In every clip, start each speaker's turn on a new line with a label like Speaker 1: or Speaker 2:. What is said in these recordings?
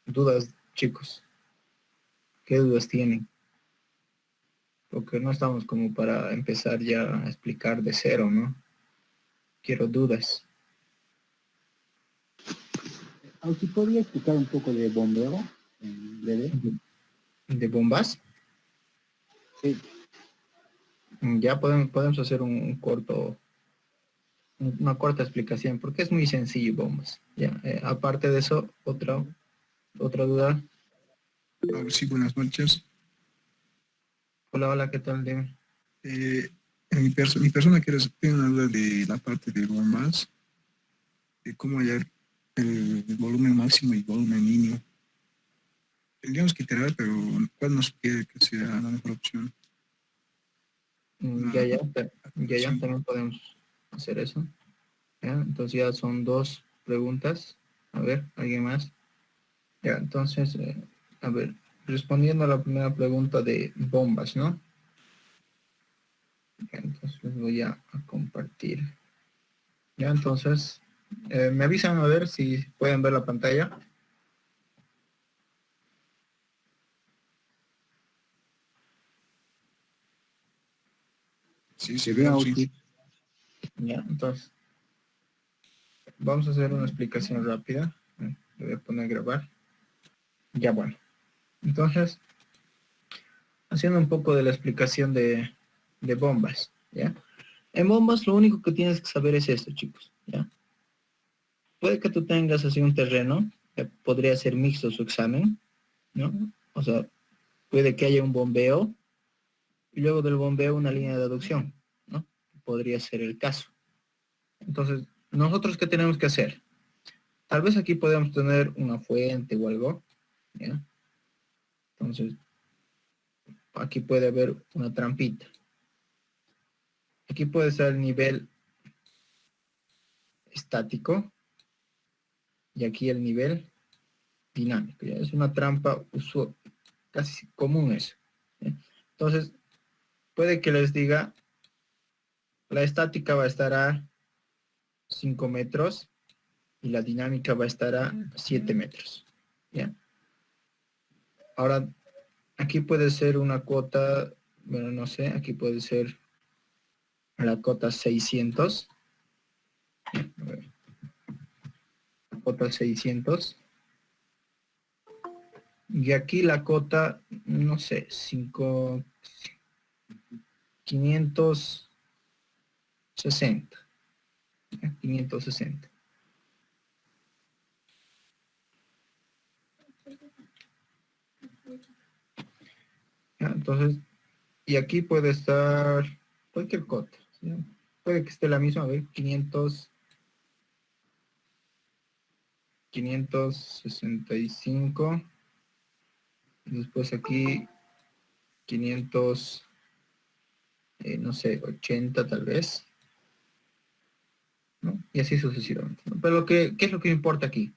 Speaker 1: Dudas, chicos. ¿Qué dudas tienen? Porque no estamos como para empezar ya a explicar de cero, ¿no? Quiero dudas.
Speaker 2: Aunque podría explicar un poco de bombeo en breve.
Speaker 1: ¿De bombas?
Speaker 2: Sí.
Speaker 1: Ya podemos hacer un corto, una corta explicación, porque es muy sencillo, bombas. Ya, aparte de eso, otra duda.
Speaker 3: Sí, buenas noches.
Speaker 1: Hola, hola, ¿qué tal? Dime.
Speaker 3: Mi persona tiene una duda de la parte de bombas, de cómo hallar el volumen máximo y volumen mínimo. Tendríamos que iterar, pero ¿cuál nos sugiere que sea la mejor opción?
Speaker 1: Ya, también podemos hacer eso. ¿Ya? Entonces ya son dos preguntas. A ver, ¿alguien más? Ya, entonces, a ver, respondiendo a la primera pregunta de bombas, ¿no? Ya, entonces les voy a compartir. Ya, entonces, me avisan a ver si pueden ver la pantalla.
Speaker 3: Sí,
Speaker 2: Se ve
Speaker 3: sí.
Speaker 1: Ya, entonces, vamos a hacer una explicación rápida. Le voy a poner a grabar. Ya, bueno. Entonces, haciendo un poco de la explicación de bombas, ¿ya? En bombas lo único que tienes que saber es esto, chicos, ¿ya? Puede que tú tengas así un terreno, que podría ser mixto su examen, ¿no? O sea, puede que haya un bombeo y luego del bombeo una línea de aducción, ¿no? Podría ser el caso. Entonces, ¿nosotros qué tenemos que hacer? Tal vez aquí podemos tener una fuente o algo, ¿ya? Entonces, aquí puede haber una trampita. Aquí puede ser el nivel estático y aquí el nivel dinámico. ¿Ya? Es una trampa casi común eso. ¿Ya? Entonces, puede que les diga, la estática va a estar a 5 metros y la dinámica va a estar a 7 metros. ¿Ya? Ahora, aquí puede ser una cuota, bueno, no sé, aquí puede ser la cota 600. A ver, la cota 600. Y aquí la cota, no sé, 560. 560. ¿Ya? Entonces, y aquí puede estar cualquier cota. ¿Sí? Puede que esté la misma, a ver, 565. Después aquí 500, no sé, 80 tal vez, ¿no? Y así sucesivamente, ¿no? Pero ¿qué es lo que importa aquí?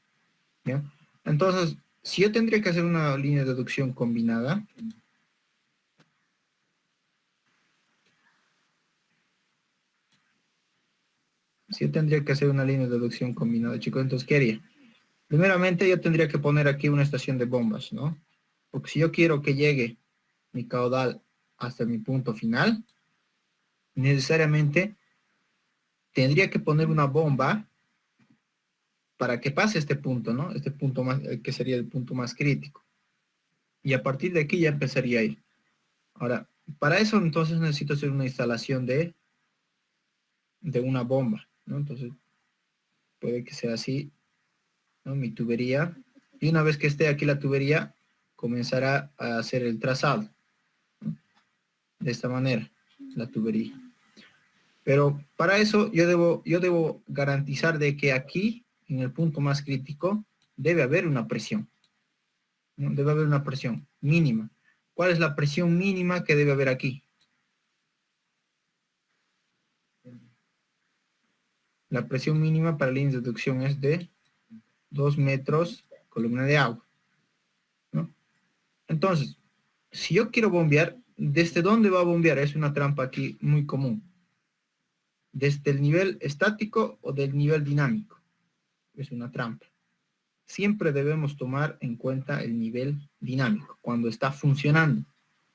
Speaker 1: ¿Ya? Entonces, si yo tendría que hacer una línea de deducción combinada, chicos, entonces, ¿qué haría? Primeramente, yo tendría que poner aquí una estación de bombas, ¿no? Porque si yo quiero que llegue mi caudal hasta mi punto final, necesariamente tendría que poner una bomba para que pase este punto, ¿no? Este punto más, que sería el punto más crítico. Y a partir de aquí ya empezaría a ir. Ahora, para eso entonces necesito hacer una instalación de una bomba, ¿no? Entonces, puede que sea así, ¿no? Mi tubería. Y una vez que esté aquí la tubería, comenzará a hacer el trazado, ¿no? De esta manera, la tubería. Pero para eso yo debo garantizar de que aquí, en el punto más crítico, debe haber una presión, ¿no? Debe haber una presión mínima. ¿Cuál es la presión mínima que debe haber aquí? La presión mínima para la inducción es de 2 metros columna de agua, ¿no? Entonces, si yo quiero bombear, ¿desde dónde va a bombear? Es una trampa aquí muy común. ¿Desde el nivel estático o del nivel dinámico? Es una trampa. siempre debemos tomar en cuenta el nivel dinámico, cuando está funcionando.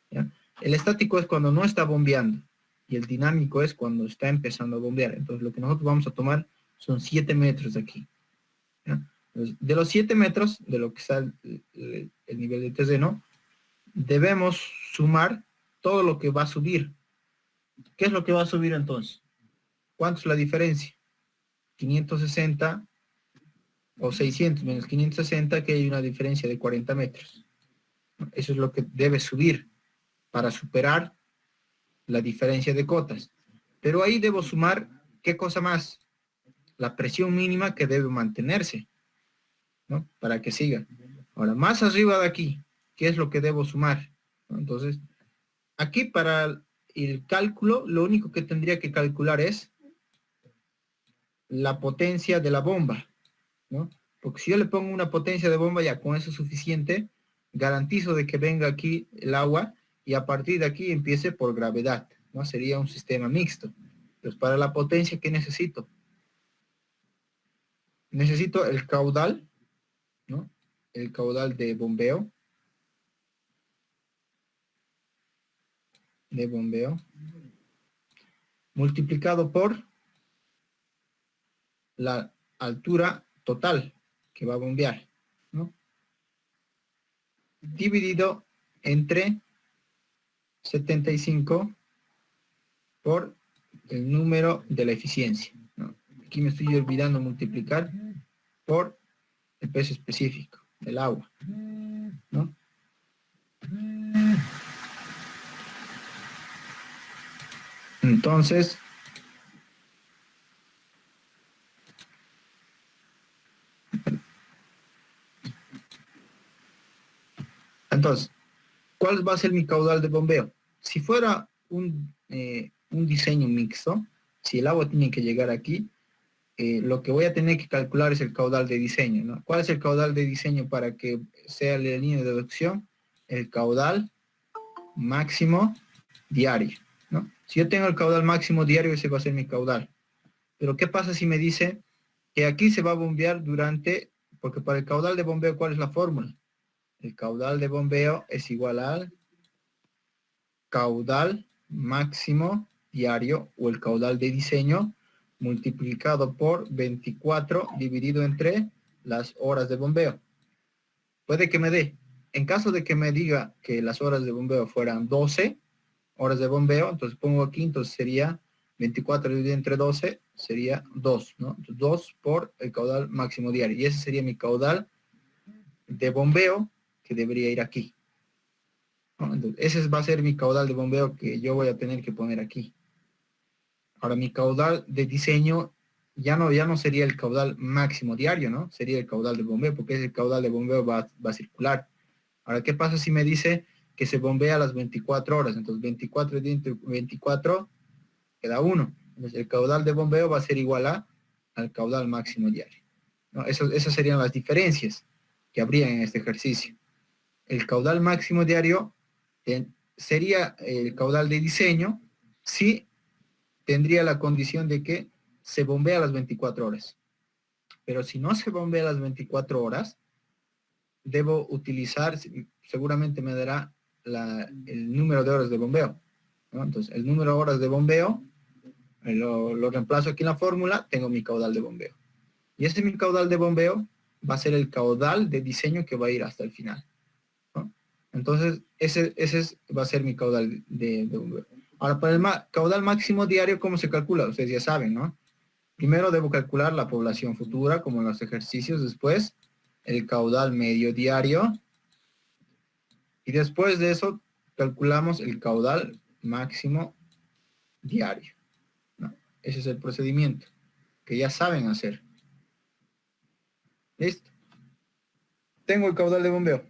Speaker 1: ¿Ya? El estático es cuando no está bombeando y el dinámico es cuando está empezando a bombear. Entonces lo que nosotros vamos a tomar son 7 metros de aquí. ¿Ya? Entonces, de los 7 metros, de lo que está el nivel de terreno, debemos sumar todo lo que va a subir. ¿Qué es lo que va a subir entonces? ¿Cuánto es la diferencia? 560 o 600 menos 560, que hay una diferencia de 40 metros. Eso es lo que debe subir para superar la diferencia de cotas. Pero ahí debo sumar, ¿qué cosa más? La presión mínima que debe mantenerse, ¿no? Para que siga. Ahora, más arriba de aquí, ¿qué es lo que debo sumar? ¿No? Entonces, aquí para el cálculo, lo único que tendría que calcular es la potencia de la bomba, ¿no? Porque si yo le pongo una potencia de bomba, ya con eso es suficiente, garantizo de que venga aquí el agua y a partir de aquí empiece por gravedad, ¿no? Sería un sistema mixto. Entonces, para la potencia, ¿qué necesito? Necesito el caudal, ¿no? El caudal de bombeo, multiplicado por la altura total que va a bombear, ¿no? Dividido entre 75 por el número de la eficiencia, ¿no? Aquí me estoy olvidando multiplicar por el peso específico del agua, ¿no? Entonces, ¿cuál va a ser mi caudal de bombeo? Si fuera un diseño mixto, si el agua tiene que llegar aquí, lo que voy a tener que calcular es el caudal de diseño, ¿no? ¿Cuál es el caudal de diseño para que sea la línea de deducción? El caudal máximo diario, ¿no? Si yo tengo el caudal máximo diario, ese va a ser mi caudal. Pero ¿qué pasa si me dice que aquí se va a bombear durante, porque para el caudal de bombeo, ¿cuál es la fórmula? El caudal de bombeo es igual al caudal máximo diario o el caudal de diseño multiplicado por 24 dividido entre las horas de bombeo. Puede que me dé, en caso de que me diga que las horas de bombeo fueran 12 horas de bombeo, entonces pongo aquí, entonces sería 24 dividido entre 12, sería 2, ¿no? Entonces 2 por el caudal máximo diario. Y ese sería mi caudal de bombeo que debería ir aquí, ¿no? Entonces, ese va a ser mi caudal de bombeo que yo voy a tener que poner aquí. Ahora, mi caudal de diseño ya no sería el caudal máximo diario, ¿no? Sería el caudal de bombeo, porque ese caudal de bombeo va a circular. Ahora, ¿qué pasa si me dice que se bombea a las 24 horas? Entonces, 24 entre 24 queda 1. Entonces, el caudal de bombeo va a ser igual al caudal máximo diario, ¿no? Esas serían las diferencias que habría en este ejercicio. El caudal máximo diario sería el caudal de diseño si tendría la condición de que se bombea a las 24 horas. Pero si no se bombea a las 24 horas, debo utilizar, seguramente me dará el número de horas de bombeo, ¿no? Entonces, el número de horas de bombeo, lo reemplazo aquí en la fórmula, tengo mi caudal de bombeo. Y ese mi caudal de bombeo va a ser el caudal de diseño que va a ir hasta el final, ¿no? Entonces, ese va a ser mi caudal de bombeo. Ahora, para el caudal máximo diario, ¿cómo se calcula? Ustedes ya saben, ¿no? Primero debo calcular la población futura, como en los ejercicios. Después, el caudal medio diario. Y después de eso, calculamos el caudal máximo diario, ¿no? Ese es el procedimiento que ya saben hacer. ¿Listo? Tengo el caudal de bombeo.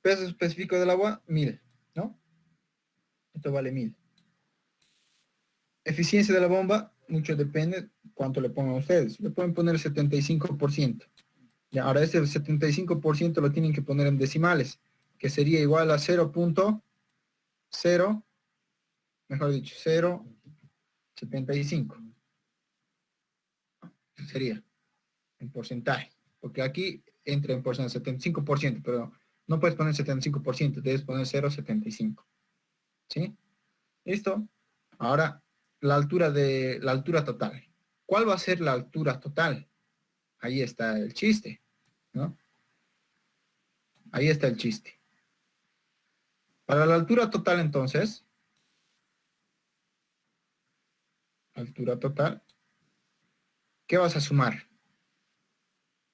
Speaker 1: Peso específico del agua, 1000, ¿no? Esto vale 1000. Eficiencia de la bomba, mucho depende cuánto le pongan ustedes. Le pueden poner 75%. Ya, ahora ese 75% lo tienen que poner en decimales, que sería igual a 0.0, mejor dicho, 0.75. Sería en porcentaje. Porque aquí entre en porcentaje 75%, pero no puedes poner 75%, debes poner 0,75. ¿Sí? ¿Listo? Ahora, la altura total. ¿Cuál va a ser la altura total? Ahí está el chiste, ¿no? Ahí está el chiste. Para la altura total, entonces, altura total, ¿qué vas a sumar?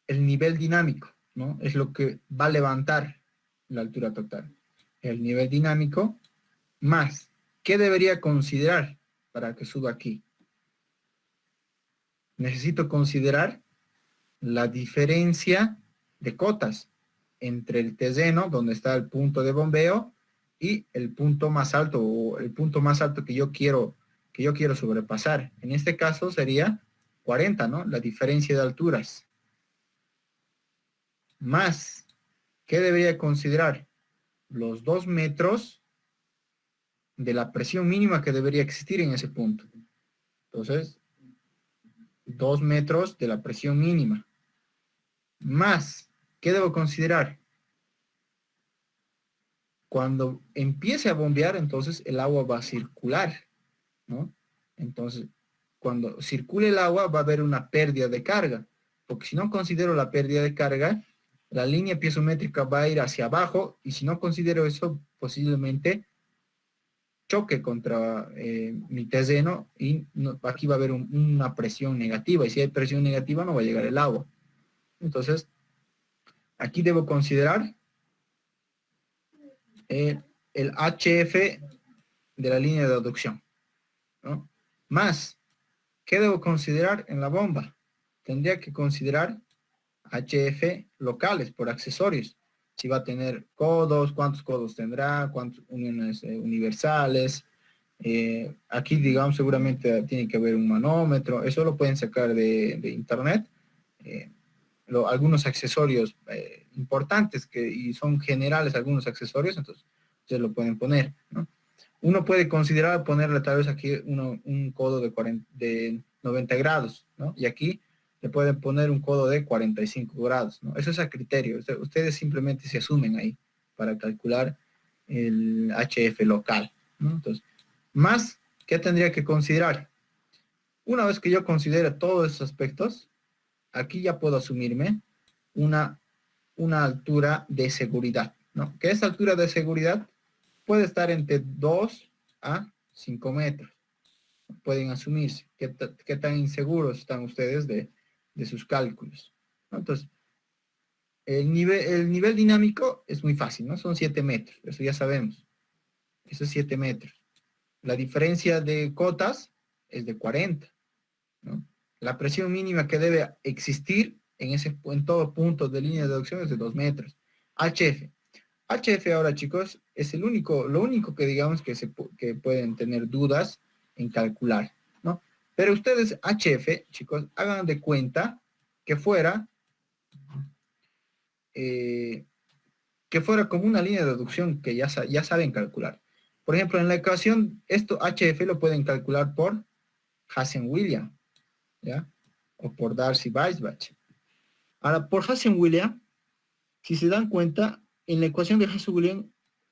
Speaker 1: El nivel dinámico, ¿no? Es lo que va a levantar la altura total. El nivel dinámico más, ¿qué debería considerar para que suba aquí? Necesito considerar la diferencia de cotas entre el terreno, donde está el punto de bombeo, y el punto más alto, o el punto más alto que yo quiero sobrepasar. En este caso sería 40, ¿no? La diferencia de alturas. Más, ¿qué debería considerar? Los 2 metros de la presión mínima que debería existir en ese punto. Entonces, 2 metros de la presión mínima. Más, ¿qué debo considerar? Cuando empiece a bombear, entonces el agua va a circular, ¿no? Entonces, cuando circule el agua va a haber una pérdida de carga, porque si no considero la pérdida de carga, la línea piezométrica va a ir hacia abajo, y si no considero eso, posiblemente choque contra mi terreno, y aquí va a haber una presión negativa, y si hay presión negativa no va a llegar el agua. Entonces, aquí debo considerar el HF de la línea de aducción, ¿no? Más, ¿qué debo considerar en la bomba? Tendría que considerar HF locales por accesorios. Si va a tener codos, cuántos codos tendrá, cuántas uniones universales. Aquí, digamos, seguramente tiene que haber un manómetro. Eso lo pueden sacar de internet. Algunos accesorios importantes y son generales algunos accesorios, entonces ustedes lo pueden poner, ¿no? Uno puede considerar ponerle tal vez aquí un codo de 90 grados, ¿no? Y aquí le pueden poner un codo de 45 grados, ¿no? Eso es a criterio. Ustedes simplemente se asumen ahí para calcular el HF local, ¿no? Entonces, más, ¿qué tendría que considerar? Una vez que yo considere todos esos aspectos, aquí ya puedo asumirme una altura de seguridad, ¿no? Que esa altura de seguridad puede estar entre 2 a 5 metros. Pueden asumirse. ¿Qué tan inseguros están ustedes de sus cálculos? ¿No? Entonces, el nivel dinámico es muy fácil, ¿no? Son 7 metros, eso ya sabemos. Eso es 7 metros. La diferencia de cotas es de 40, ¿no? La presión mínima que debe existir en todo punto de línea de aducción es de 2 metros. HF. HF ahora, chicos, es lo único que digamos que pueden tener dudas en calcular, ¿no? Pero ustedes, HF, chicos, hagan de cuenta que fuera como una línea de aducción que ya saben calcular. Por ejemplo, en la ecuación, esto HF lo pueden calcular por Hazen-Williams, ¿ya? O por Darcy-Weisbach. Ahora, por Hazen-Williams, si se dan cuenta, en la ecuación de Hazen-Williams,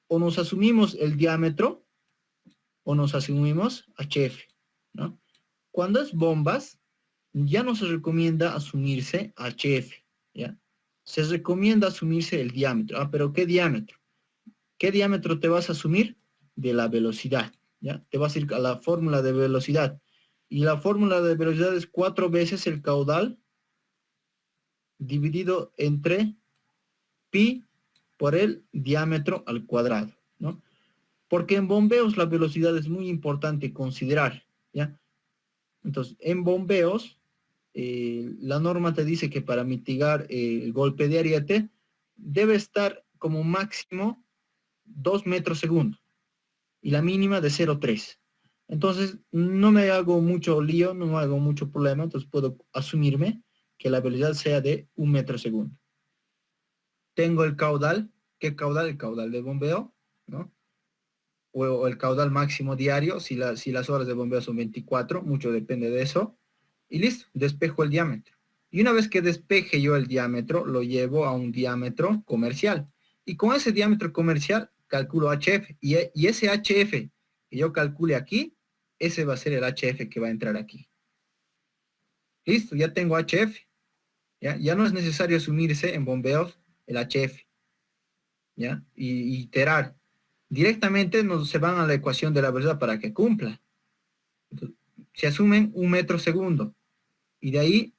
Speaker 1: o nos asumimos el diámetro, o nos asumimos HF, ¿no? Cuando es bombas, ya no se recomienda asumirse HF, ¿ya? Se recomienda asumirse el diámetro. Ah, pero ¿qué diámetro? ¿Qué diámetro te vas a asumir? De la velocidad, ¿ya? Te vas a ir a la fórmula de velocidad. Y la fórmula de velocidad es 4 veces el caudal dividido entre pi por el diámetro al cuadrado, ¿no? Porque en bombeos la velocidad es muy importante considerar, ¿ya? Entonces, en bombeos, la norma te dice que para mitigar el golpe de ariete, debe estar como máximo 2 metros segundo y la mínima de 0,3. Entonces, no me hago mucho lío, no me hago mucho problema, entonces puedo asumirme que la velocidad sea de 1 metro segundo. Tengo el caudal. ¿Qué caudal? El caudal de bombeo, ¿no? O el caudal máximo diario, si las horas de bombeo son 24, mucho depende de eso. Y listo, despejo el diámetro. Y una vez que despeje yo el diámetro, lo llevo a un diámetro comercial. Y con ese diámetro comercial calculo HF. Y ese HF que yo calcule aquí, ese va a ser el HF que va a entrar aquí. Listo, ya tengo HF. Ya no es necesario asumirse en bombeos el HF. ¿Ya? Y iterar. Directamente se van a la ecuación de la velocidad para que cumpla. Entonces, se asumen 1 metro segundo. Y de ahí,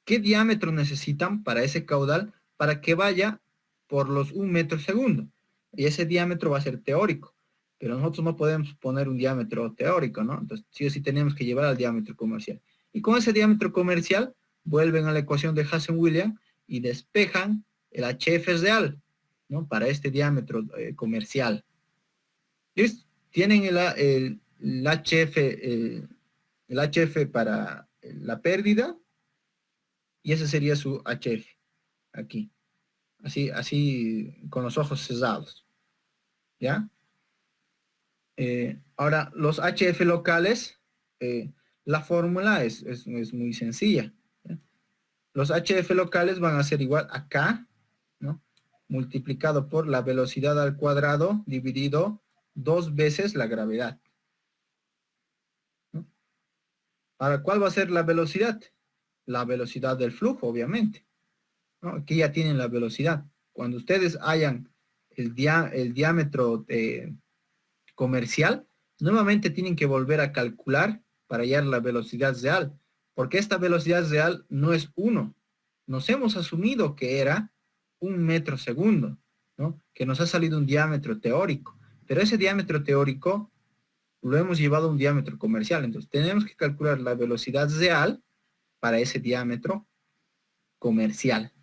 Speaker 1: ¿qué diámetro necesitan para ese caudal para que vaya por los 1 metro segundo? Y ese diámetro va a ser teórico. Pero nosotros no podemos poner un diámetro teórico, ¿no? Entonces, sí o sí tenemos que llevar al diámetro comercial. Y con ese diámetro comercial, vuelven a la ecuación de Hazen-Williams y despejan el HF real, ¿no? Para este diámetro comercial. ¿Listo? Tienen el HF, el HF para la pérdida y ese sería su HF aquí. Así con los ojos cerrados. ¿Ya? Ahora, los HF locales, la fórmula es muy sencilla. ¿Ya? Los HF locales van a ser igual a K, ¿no? Multiplicado por la velocidad al cuadrado dividido 2 veces la gravedad. ¿No? Ahora, ¿cuál va a ser la velocidad? La velocidad del flujo, obviamente. ¿No? Aquí ya tienen la velocidad. Cuando ustedes hayan el diámetro comercial, nuevamente tienen que volver a calcular para hallar la velocidad real, porque esta velocidad real no es 1. Nos hemos asumido que era 1 metro segundo, ¿no? Que nos ha salido un diámetro teórico, pero ese diámetro teórico lo hemos llevado a un diámetro comercial, entonces tenemos que calcular la velocidad real para ese diámetro comercial.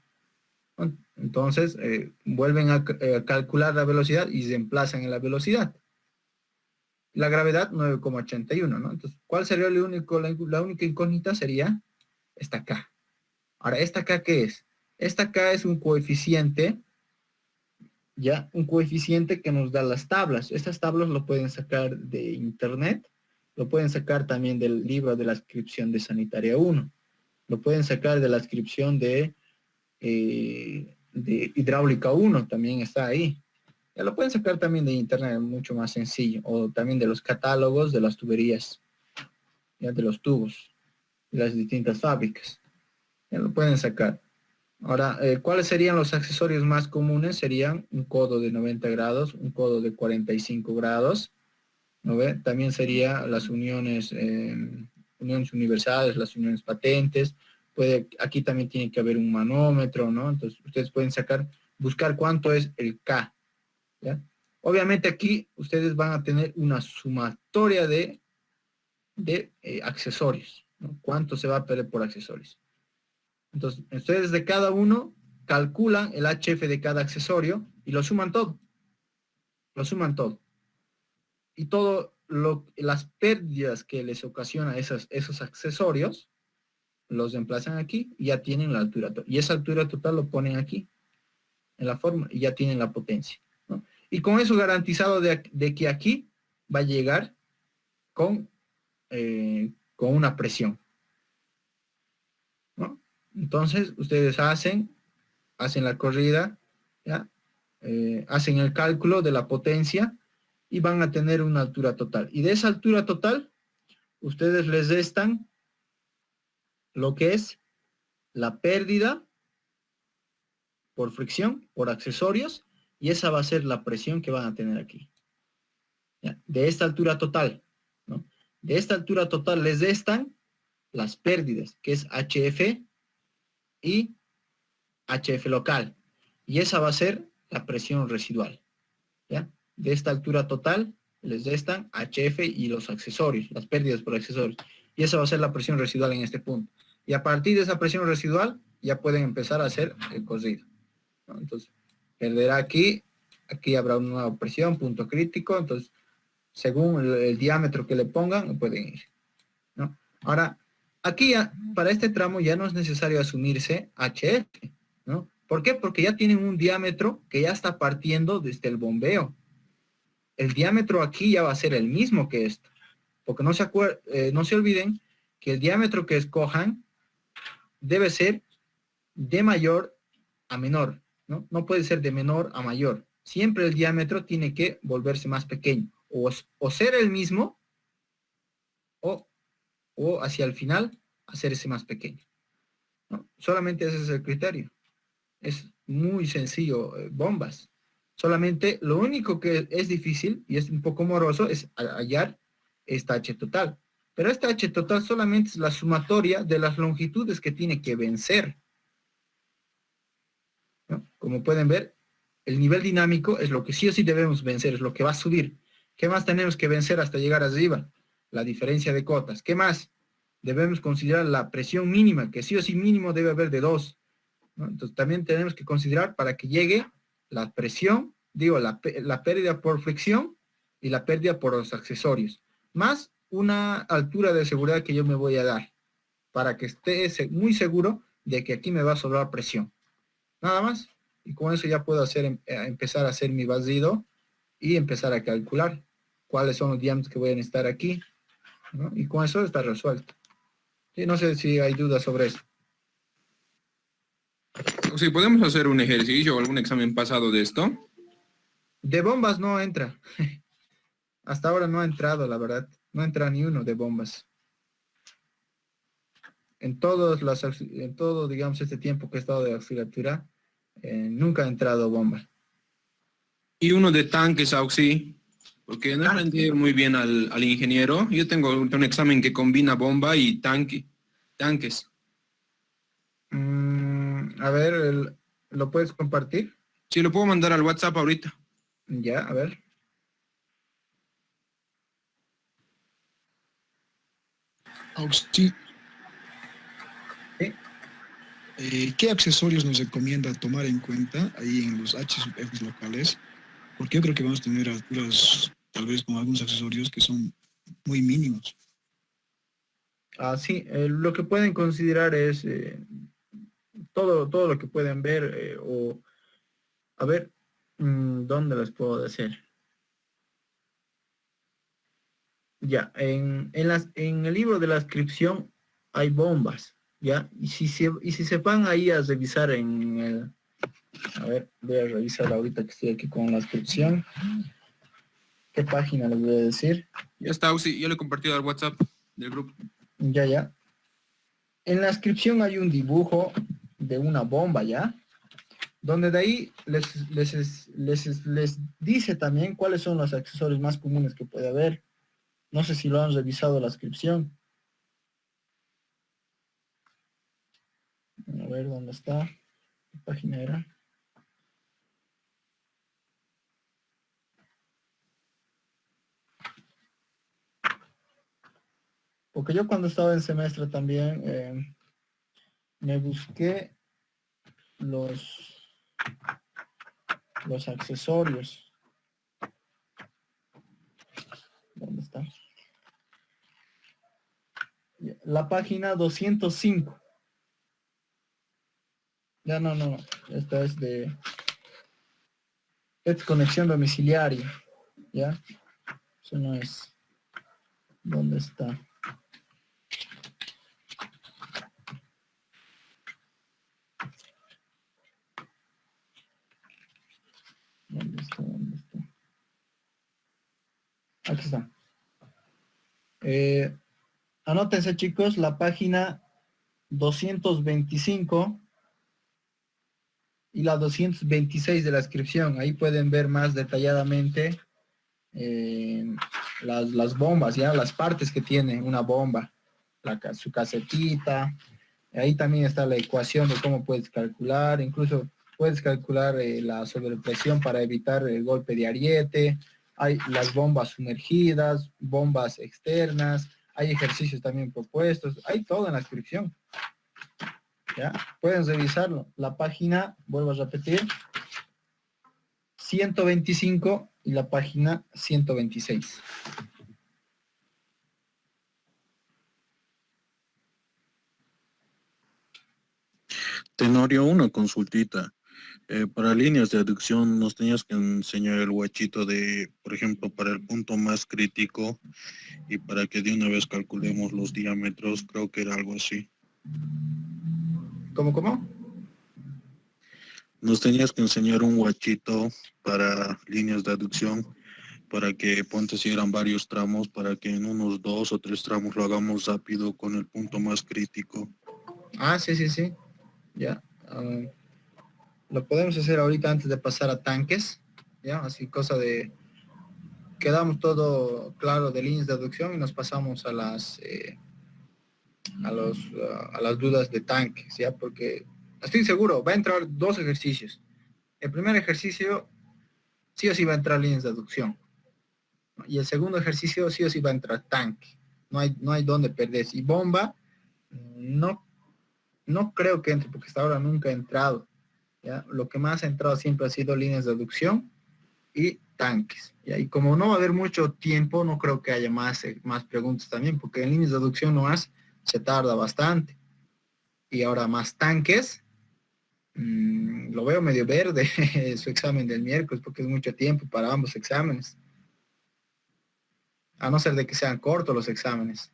Speaker 1: Entonces, vuelven a calcular la velocidad y reemplazan en la velocidad. La gravedad 9,81, ¿no? Entonces, ¿cuál sería la única incógnita? Sería esta K. Ahora, ¿esta K qué es? Esta K es un coeficiente, ¿ya? Un coeficiente que nos da las tablas. Estas tablas lo pueden sacar de internet, lo pueden sacar también del libro de la inscripción de Sanitaria 1, lo pueden sacar de la inscripción de Hidráulica 1, también está ahí. Ya lo pueden sacar también de internet, mucho más sencillo, o también de los catálogos de las tuberías, ya de los tubos, de las distintas fábricas. Ya lo pueden sacar. Ahora, ¿cuáles serían los accesorios más comunes? Serían un codo de 90 grados, un codo de 45 grados, ¿no ve? También serían las uniones universales, las uniones patentes. Aquí también tiene que haber un manómetro, ¿no? Entonces, ustedes pueden buscar cuánto es el K, ¿ya? Obviamente aquí ustedes van a tener una sumatoria de accesorios, ¿no? ¿Cuánto se va a perder por accesorios? Entonces, ustedes de cada uno calculan el HF de cada accesorio y lo suman todo. Lo suman todo. Y las pérdidas que les ocasiona esos accesorios, los reemplazan aquí y ya tienen la altura total. Y esa altura total lo ponen aquí, en la forma, y ya tienen la potencia, ¿no? Y con eso garantizado de que aquí va a llegar con una presión, ¿no? Entonces, ustedes hacen la corrida, ¿ya? Hacen el cálculo de la potencia y van a tener una altura total. Y de esa altura total, ustedes les restan lo que es la pérdida por fricción, por accesorios, y esa va a ser la presión que van a tener aquí. ¿Ya? De esta altura total, ¿no? De esta altura total les restan las pérdidas, que es HF y HF local. Y esa va a ser la presión residual. ¿Ya? De esta altura total les restan HF y los accesorios, las pérdidas por accesorios. Y esa va a ser la presión residual en este punto. Y a partir de esa presión residual ya pueden empezar a hacer el corrido, ¿no? Entonces, perderá aquí habrá una nueva presión, punto crítico. Entonces, según el diámetro que le pongan, pueden ir, ¿no? Ahora, aquí para este tramo ya no es necesario asumirse HF, ¿no? ¿Por qué? Porque ya tienen un diámetro que ya está partiendo desde el bombeo. El diámetro aquí ya va a ser el mismo que esto. Porque no se olviden que el diámetro que escojan debe ser de mayor a menor, ¿no? No puede ser de menor a mayor. Siempre el diámetro tiene que volverse más pequeño, o ser el mismo, o hacia el final hacerse más pequeño, ¿no? Solamente ese es el criterio. Es muy sencillo, bombas. Solamente lo único que es difícil y es un poco moroso es hallar esta H total. Pero esta H total solamente es la sumatoria de las longitudes que tiene que vencer, ¿no? Como pueden ver, el nivel dinámico es lo que sí o sí debemos vencer, es lo que va a subir. ¿Qué más tenemos que vencer hasta llegar arriba? La diferencia de cotas. ¿Qué más? Debemos considerar la presión mínima, que sí o sí mínimo debe haber de 2, ¿no? Entonces también tenemos que considerar para que llegue la presión, digo, la pérdida por fricción y la pérdida por los accesorios, más una altura de seguridad que yo me voy a dar, para que esté muy seguro de que aquí me va a sobrar presión. Nada más. Y con eso ya puedo empezar a hacer mi basido y empezar a calcular cuáles son los diámetros que voy a necesitar aquí, ¿no? Y con eso está resuelto. Sí, no sé si hay dudas sobre eso.
Speaker 4: Si podemos hacer un ejercicio o algún examen pasado de esto.
Speaker 1: De bombas no entra. Hasta ahora no ha entrado, la verdad. No entra ni uno de bombas. En todo, digamos, este tiempo que he estado de auxiliatura, nunca ha entrado bomba.
Speaker 4: Y uno de tanques, Auxi, porque no aprendí muy bien al ingeniero. Yo tengo un examen que combina bomba y tanques.
Speaker 1: A ver, ¿lo puedes compartir?
Speaker 4: Sí, lo puedo mandar al WhatsApp ahorita.
Speaker 1: Ya, a ver.
Speaker 3: Auxi,
Speaker 1: Sí.
Speaker 3: ¿qué accesorios nos recomienda tomar en cuenta ahí en los HF locales? Porque yo creo que vamos a tener alturas, tal vez con algunos accesorios que son muy mínimos.
Speaker 1: Sí, lo que pueden considerar es todo lo que pueden ver a ver, ¿dónde les puedo decir? Ya, en el libro de la inscripción hay bombas, ¿ya? Y si se van ahí a revisar a ver, voy a revisar ahorita que estoy aquí con la inscripción. ¿Qué página les voy a decir?
Speaker 4: Ya está, Auxi, yo le he compartido al WhatsApp del grupo.
Speaker 1: Ya. En la inscripción hay un dibujo de una bomba, ¿ya? Donde de ahí les dice también cuáles son los accesorios más comunes que puede haber. No sé si lo han revisado la inscripción. A ver, ¿dónde está? ¿Qué página era? Porque yo cuando estaba en semestre también me busqué los accesorios. ¿Dónde está? La página 205. Ya no. Esta es es conexión domiciliaria. ¿Ya? Eso no es. ¿Dónde está? ¿Dónde está? Aquí está. Anótense, chicos, la página 225 y la 226 de la inscripción. Ahí pueden ver más detalladamente las bombas, ya las partes que tiene una bomba, su casetita. Ahí también está la ecuación de cómo puedes calcular, incluso puedes calcular la sobrepresión para evitar el golpe de ariete. Hay las bombas sumergidas, bombas externas, hay ejercicios también propuestos, hay todo en la inscripción. ¿Ya? Pueden revisarlo. La página, vuelvo a repetir, 125 y la página 126.
Speaker 5: Tenorio, una consultita. Para líneas de aducción nos tenías que enseñar el guachito de, por ejemplo, para el punto más crítico y para que de una vez calculemos los diámetros, creo que era algo así.
Speaker 1: ¿Cómo?
Speaker 5: Nos tenías que enseñar un guachito para líneas de aducción, para que ponte si eran varios tramos, para que en unos 2 o 3 tramos lo hagamos rápido con el punto más crítico.
Speaker 1: Ah, sí. Ya. Lo podemos hacer ahorita antes de pasar a tanques. Ya, así cosa de... Quedamos todo claro de líneas de aducción y nos pasamos a las... a las dudas de tanques, ¿ya? Porque estoy seguro, va a entrar 2 ejercicios. El primer ejercicio sí o sí va a entrar líneas de aducción. Y el segundo ejercicio sí o sí va a entrar tanque. No hay dónde perderse. Y bomba, no creo que entre, porque hasta ahora nunca ha entrado. ¿Ya? Lo que más ha entrado siempre ha sido líneas de aducción y tanques. ¿Ya? Y como no va a haber mucho tiempo, no creo que haya más preguntas también, porque en líneas de aducción nomás se tarda bastante. Y ahora más tanques, lo veo medio verde su examen del miércoles, porque es mucho tiempo para ambos exámenes. A no ser de que sean cortos los exámenes.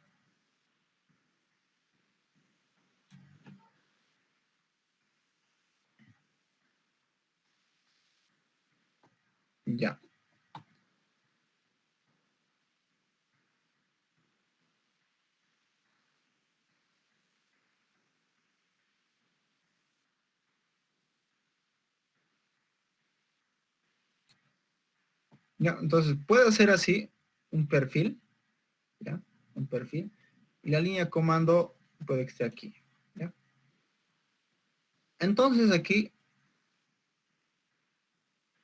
Speaker 1: Ya. Ya, entonces puedo hacer así un perfil, ¿ya? Un perfil. Y la línea de comando puede que esté aquí, ¿ya? Entonces aquí,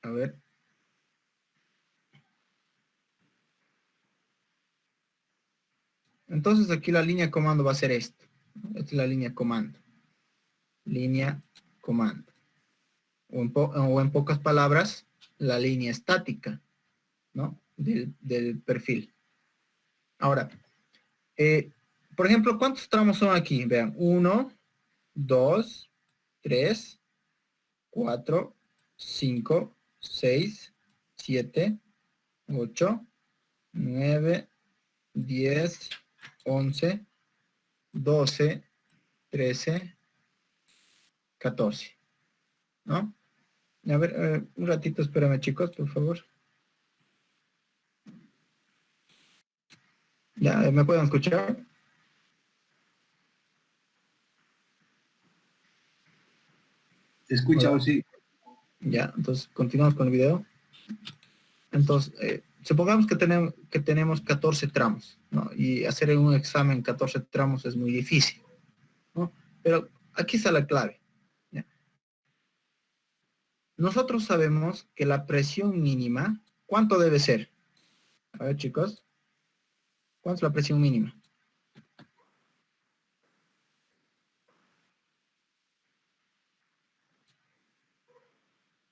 Speaker 1: a ver. Entonces aquí la línea de comando va a ser esto. Esta es la línea de comando. Línea comando. O en pocas palabras, la línea estática, ¿no? Del perfil. Ahora, por ejemplo, ¿cuántos tramos son aquí? Vean, 1, 2, 3, 4, 5, 6, 7, 8, 9, 10, 11, 12, 13, 14, ¿no? A ver, un ratito, espérame, chicos, por favor. ¿Ya me pueden escuchar?
Speaker 2: ¿Se escucha
Speaker 1: Hola.
Speaker 2: o sí?
Speaker 1: Ya, entonces continuamos con el video. Entonces, supongamos que tenemos 14 tramos, ¿no? Y hacer un examen 14 tramos es muy difícil, ¿no? Pero aquí está la clave, ¿ya? Nosotros sabemos que la presión mínima, ¿cuánto debe ser? A ver, chicos, ¿cuánto es la presión mínima?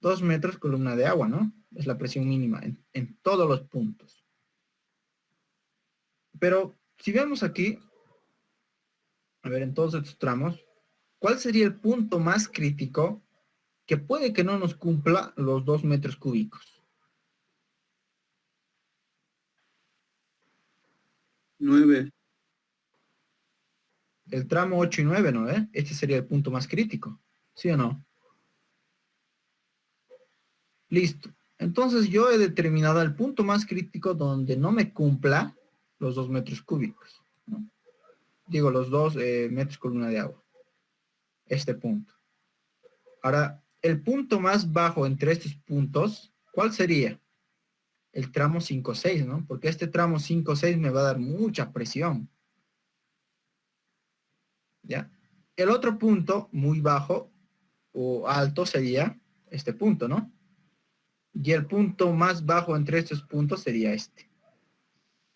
Speaker 1: 2 metros columna de agua, ¿no? Es la presión mínima en todos los puntos. Pero si vemos aquí, a ver, en todos estos tramos, ¿cuál sería el punto más crítico que puede que no nos cumpla los 2 metros cúbicos?
Speaker 2: 9.
Speaker 1: El tramo 8 y 9, ¿no? Este sería el punto más crítico, ¿sí o no? Listo. Entonces yo he determinado el punto más crítico donde no me cumpla los 2 metros cúbicos, ¿no? Digo, los 2 metros columna de agua. Este punto. Ahora, el punto más bajo entre estos puntos, ¿cuál sería? El tramo 5-6, ¿no? Porque este tramo 5-6 me va a dar mucha presión. ¿Ya? El otro punto, muy bajo o alto, sería este punto, ¿no? Y el punto más bajo entre estos puntos sería este.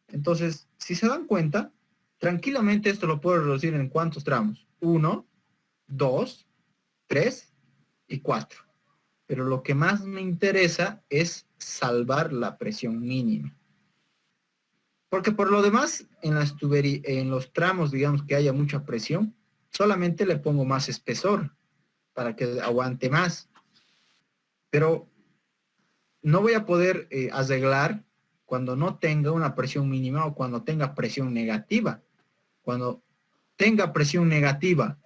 Speaker 1: Entonces, si se dan cuenta, tranquilamente esto lo puedo reducir en ¿cuántos tramos? 1, 2, 3 y 4. Pero lo que más me interesa es salvar la presión mínima. Porque por lo demás, en los tramos, digamos, que haya mucha presión, solamente le pongo más espesor para que aguante más. Pero no voy a poder arreglar cuando no tenga una presión mínima o cuando tenga presión negativa. Cuando tenga presión negativa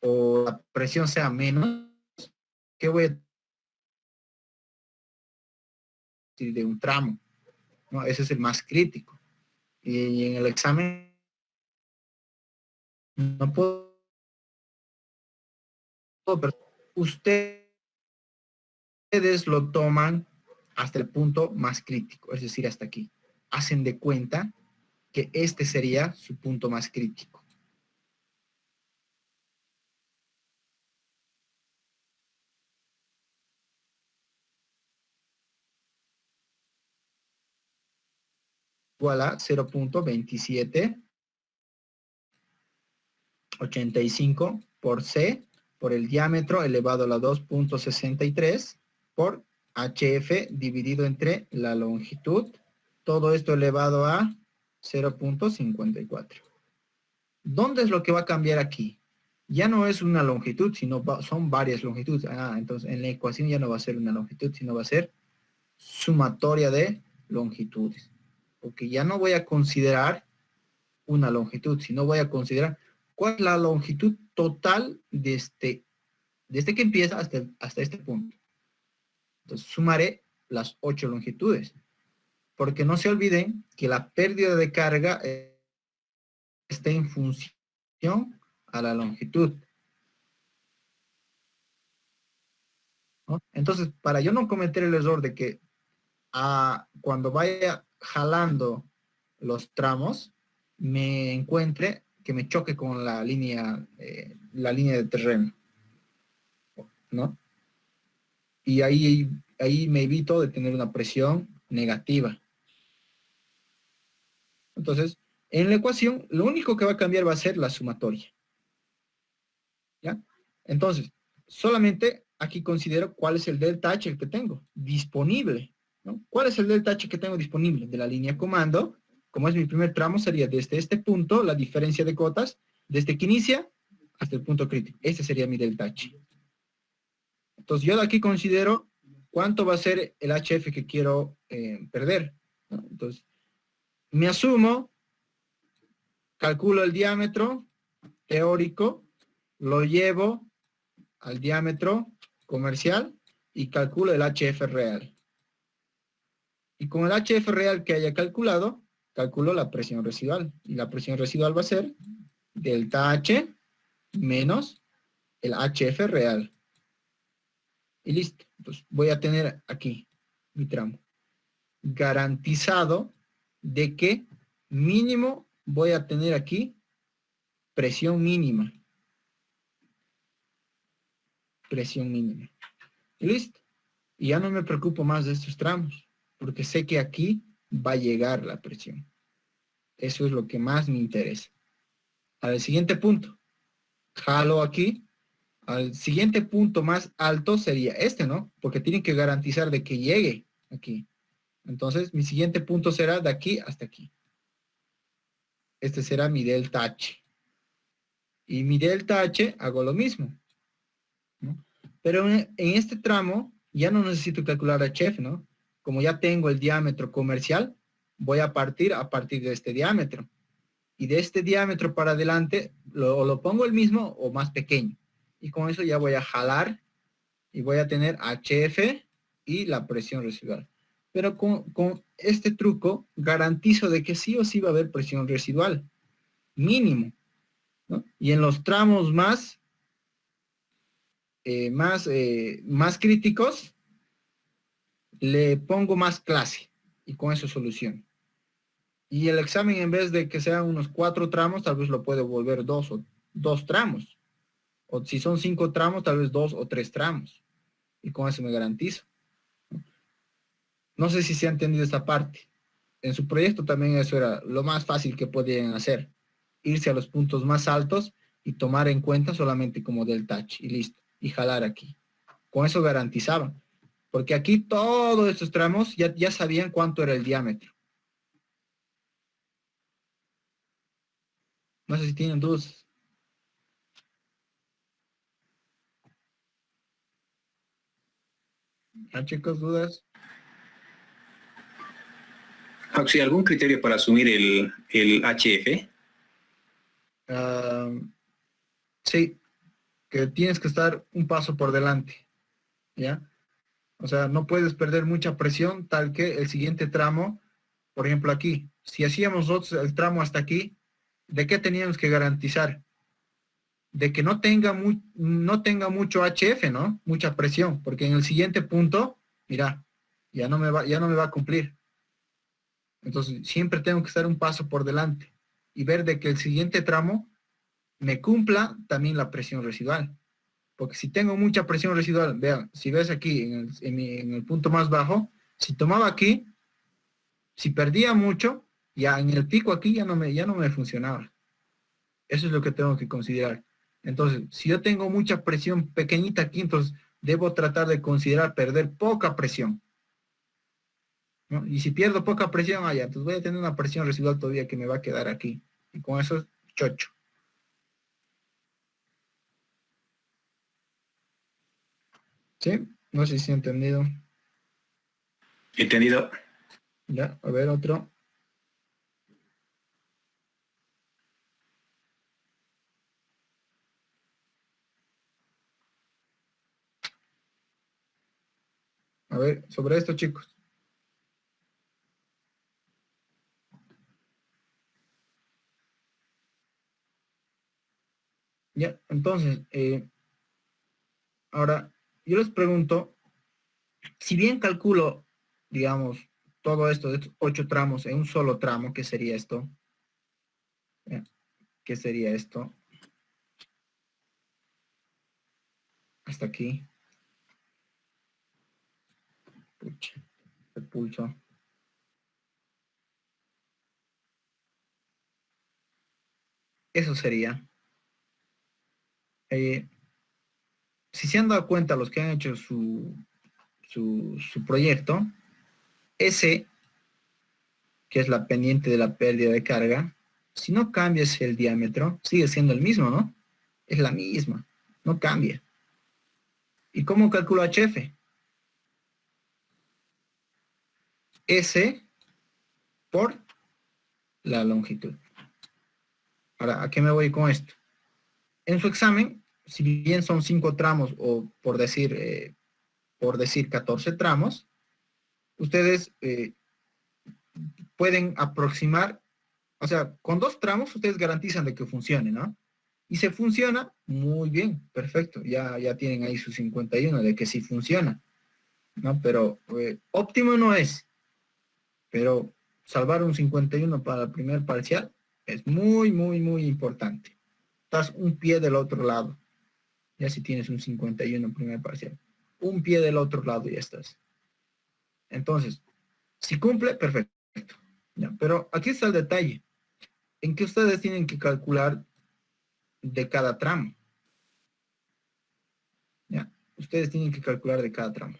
Speaker 1: o la presión sea menos, ¿qué voy a decir de un tramo? ¿No? Ese es el más crítico. Y en el examen no puedo, pero ustedes lo toman hasta el punto más crítico, es decir, hasta aquí. Hacen de cuenta que este sería su punto más crítico. Igual a 0.2785 por C por el diámetro elevado a la 2.63 por HF dividido entre la longitud. Todo esto elevado a 0.54. ¿Dónde es lo que va a cambiar aquí? Ya no es una longitud, sino son varias longitudes. Entonces en la ecuación ya no va a ser una longitud, sino va a ser sumatoria de longitudes. Porque ya no voy a considerar una longitud, sino voy a considerar cuál es la longitud total desde que empieza hasta este punto. Entonces sumaré las 8 longitudes. Porque no se olviden que la pérdida de carga está en función a la longitud. ¿No? Entonces, para yo no cometer el error de que cuando vaya jalando los tramos, me encuentre que me choque con la línea de terreno, ¿no? Y ahí me evito de tener una presión negativa. Entonces, en la ecuación, lo único que va a cambiar va a ser la sumatoria. ¿Ya? Entonces, solamente aquí considero cuál es el delta H que tengo disponible, ¿no? ¿Cuál es el delta H que tengo disponible? De la línea comando, como es mi primer tramo, sería desde este punto, la diferencia de cotas, desde que inicia hasta el punto crítico. Este sería mi delta H. Entonces, yo de aquí considero cuánto va a ser el HF que quiero perder, ¿no? Entonces, me asumo, calculo el diámetro teórico, lo llevo al diámetro comercial y calculo el HF real. Y con el HF real que haya calculado, calculo la presión residual. Y la presión residual va a ser delta H menos el HF real. Y listo. Entonces voy a tener aquí mi tramo. Garantizado de que mínimo voy a tener aquí presión mínima. Presión mínima. Y listo. Y ya no me preocupo más de estos tramos, porque sé que aquí va a llegar la presión. Eso es lo que más me interesa. Al siguiente punto. Jalo aquí. Al siguiente punto más alto sería este, ¿no? Porque tienen que garantizar de que llegue aquí. Entonces, mi siguiente punto será de aquí hasta aquí. Este será mi delta H. Y mi delta H hago lo mismo, ¿no? Pero en este tramo ya no necesito calcular HF, ¿no? Como ya tengo el diámetro comercial, voy a partir de este diámetro. Y de este diámetro para adelante, lo pongo el mismo o más pequeño. Y con eso ya voy a jalar y voy a tener HF y la presión residual. Pero con este truco garantizo de que sí o sí va a haber presión residual, mínimo, ¿no? Y en los tramos más críticos, le pongo más clase y con eso soluciono. Y el examen, en vez de que sean unos 4 tramos, tal vez lo puedo volver 2 tramos. O si son 5 tramos, tal vez 2 o 3 tramos. Y con eso me garantizo. No sé si se ha entendido esta parte. En su proyecto también eso era lo más fácil que podían hacer. Irse a los puntos más altos y tomar en cuenta solamente como delta H. Y listo. Y jalar aquí. Con eso garantizaban. Porque aquí todos estos tramos ya sabían cuánto era el diámetro. No sé si tienen dudas. Chicos, dudas.
Speaker 6: Auxi, ¿algún criterio para asumir el HF?
Speaker 1: Sí. que tienes que estar un paso por delante, ¿ya? O sea, no puedes perder mucha presión tal que el siguiente tramo, por ejemplo aquí, si hacíamos nosotros el tramo hasta aquí, ¿de qué teníamos que garantizar? De que no tenga mucho HF, ¿no? Mucha presión, porque en el siguiente punto, mira, ya no me va a cumplir. Entonces, siempre tengo que estar un paso por delante y ver de que el siguiente tramo me cumpla también la presión residual. Porque si tengo mucha presión residual, vean, si ves aquí en el punto más bajo, si tomaba aquí, si perdía mucho, ya en el pico aquí ya no me funcionaba. Eso es lo que tengo que considerar. Entonces, si yo tengo mucha presión pequeñita aquí, entonces debo tratar de considerar perder poca presión, ¿no? Y si pierdo poca presión, ya, entonces voy a tener una presión residual todavía que me va a quedar aquí. Y con eso es chocho. ¿Sí? No sé si he entendido.
Speaker 6: Entendido.
Speaker 1: Ya, a ver, otro. A ver, sobre esto, chicos. Ya, entonces, ahora, yo les pregunto, si bien calculo, digamos, todo esto de estos 8 tramos en un solo tramo, ¿qué sería esto? Ya, ¿qué sería esto? Hasta aquí. Pucha, el pulso. Eso sería. Si se han dado cuenta los que han hecho su proyecto, ese, que es la pendiente de la pérdida de carga, si no cambias el diámetro, sigue siendo el mismo, ¿no? Es la misma, no cambia. ¿Y cómo calculo HF? S por la longitud. Ahora, ¿a qué me voy con esto? En su examen, si bien son 5 tramos o por decir 14 tramos, ustedes pueden aproximar, o sea, con 2 tramos ustedes garantizan de que funcione, ¿no? Y se funciona, muy bien, perfecto, ya tienen ahí su 51 de que sí funciona, ¿no? Pero óptimo no es, pero salvar un 51 para el primer parcial es muy, muy, muy importante. Estás un pie del otro lado, ya si tienes un 51 primer parcial. Un pie del otro lado ya estás. Entonces, si cumple, perfecto. Ya, pero aquí está el detalle, en que ustedes tienen que calcular de cada tramo. ¿Ya? Ustedes tienen que calcular de cada tramo.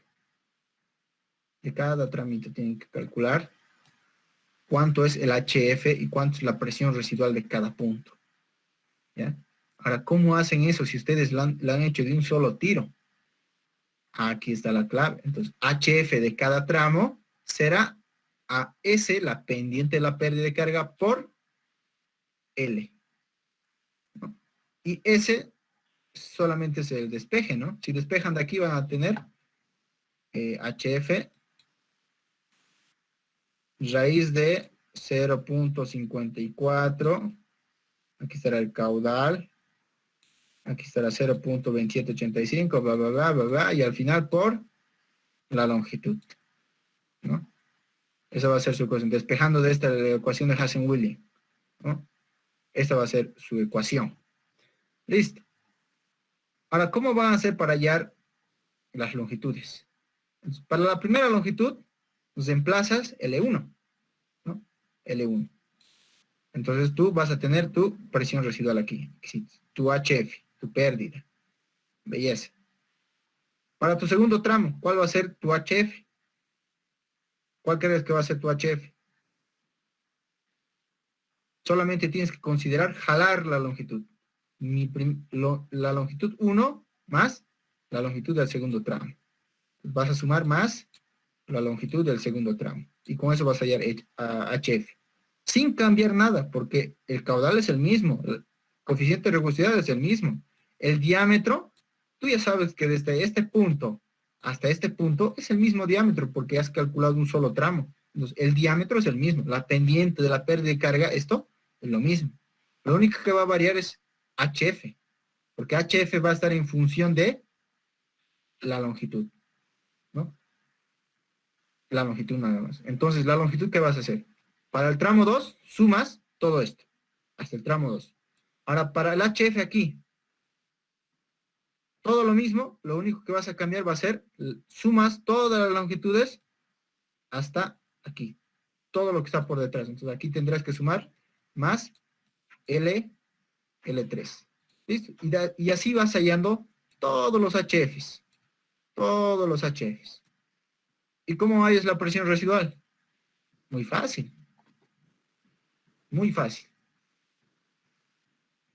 Speaker 1: De cada tramito tienen que calcular cuánto es el HF y cuánto es la presión residual de cada punto. ¿Ya? Ahora, ¿cómo hacen eso si ustedes lo han hecho de un solo tiro? Aquí está la clave. Entonces, HF de cada tramo será a S, la pendiente de la pérdida de carga, por L, ¿no? Y S solamente es el despeje, ¿no? Si despejan de aquí van a tener HF raíz de 0.54, aquí estará el caudal, aquí estará 0.2785, bla, bla, bla, bla, bla, y al final por la longitud, ¿no? Esa va a ser su ecuación, despejando de esta la ecuación de Hazen-Willy, ¿no? Esta va a ser su ecuación. Listo. Ahora, ¿cómo van a hacer para hallar las longitudes? Entonces, para la primera longitud, nos emplazas L1, ¿no? L1. Entonces tú vas a tener tu presión residual aquí, tu HF, tu pérdida. Belleza. Para tu segundo tramo, ¿cuál va a ser tu HF? ¿Cuál crees que va a ser tu HF? Solamente tienes que considerar jalar la longitud. La longitud 1 más la longitud del segundo tramo. Vas a sumar más la longitud del segundo tramo. Y con eso vas a hallar HF. Sin cambiar nada, porque el caudal es el mismo. El coeficiente de rugosidad es el mismo. el diámetro, tú ya sabes que desde este punto hasta este punto es el mismo diámetro porque has calculado un solo tramo. Entonces, el diámetro es el mismo. La pendiente de la pérdida de carga, esto es lo mismo. Lo único que va a variar es HF, porque HF va a estar en función de la longitud, ¿no? La longitud nada más. Entonces, la longitud, ¿qué vas a hacer? Para el tramo 2, sumas todo esto, hasta el tramo 2. Ahora, para el HF aquí, todo lo mismo, lo único que vas a cambiar va a ser, sumas todas las longitudes hasta aquí. Todo lo que está por detrás. Entonces, aquí tendrás que sumar más L3. ¿Listo? Y así vas hallando todos los HFs. Todos los HFs. ¿Y cómo hallas la presión residual? Muy fácil. Muy fácil.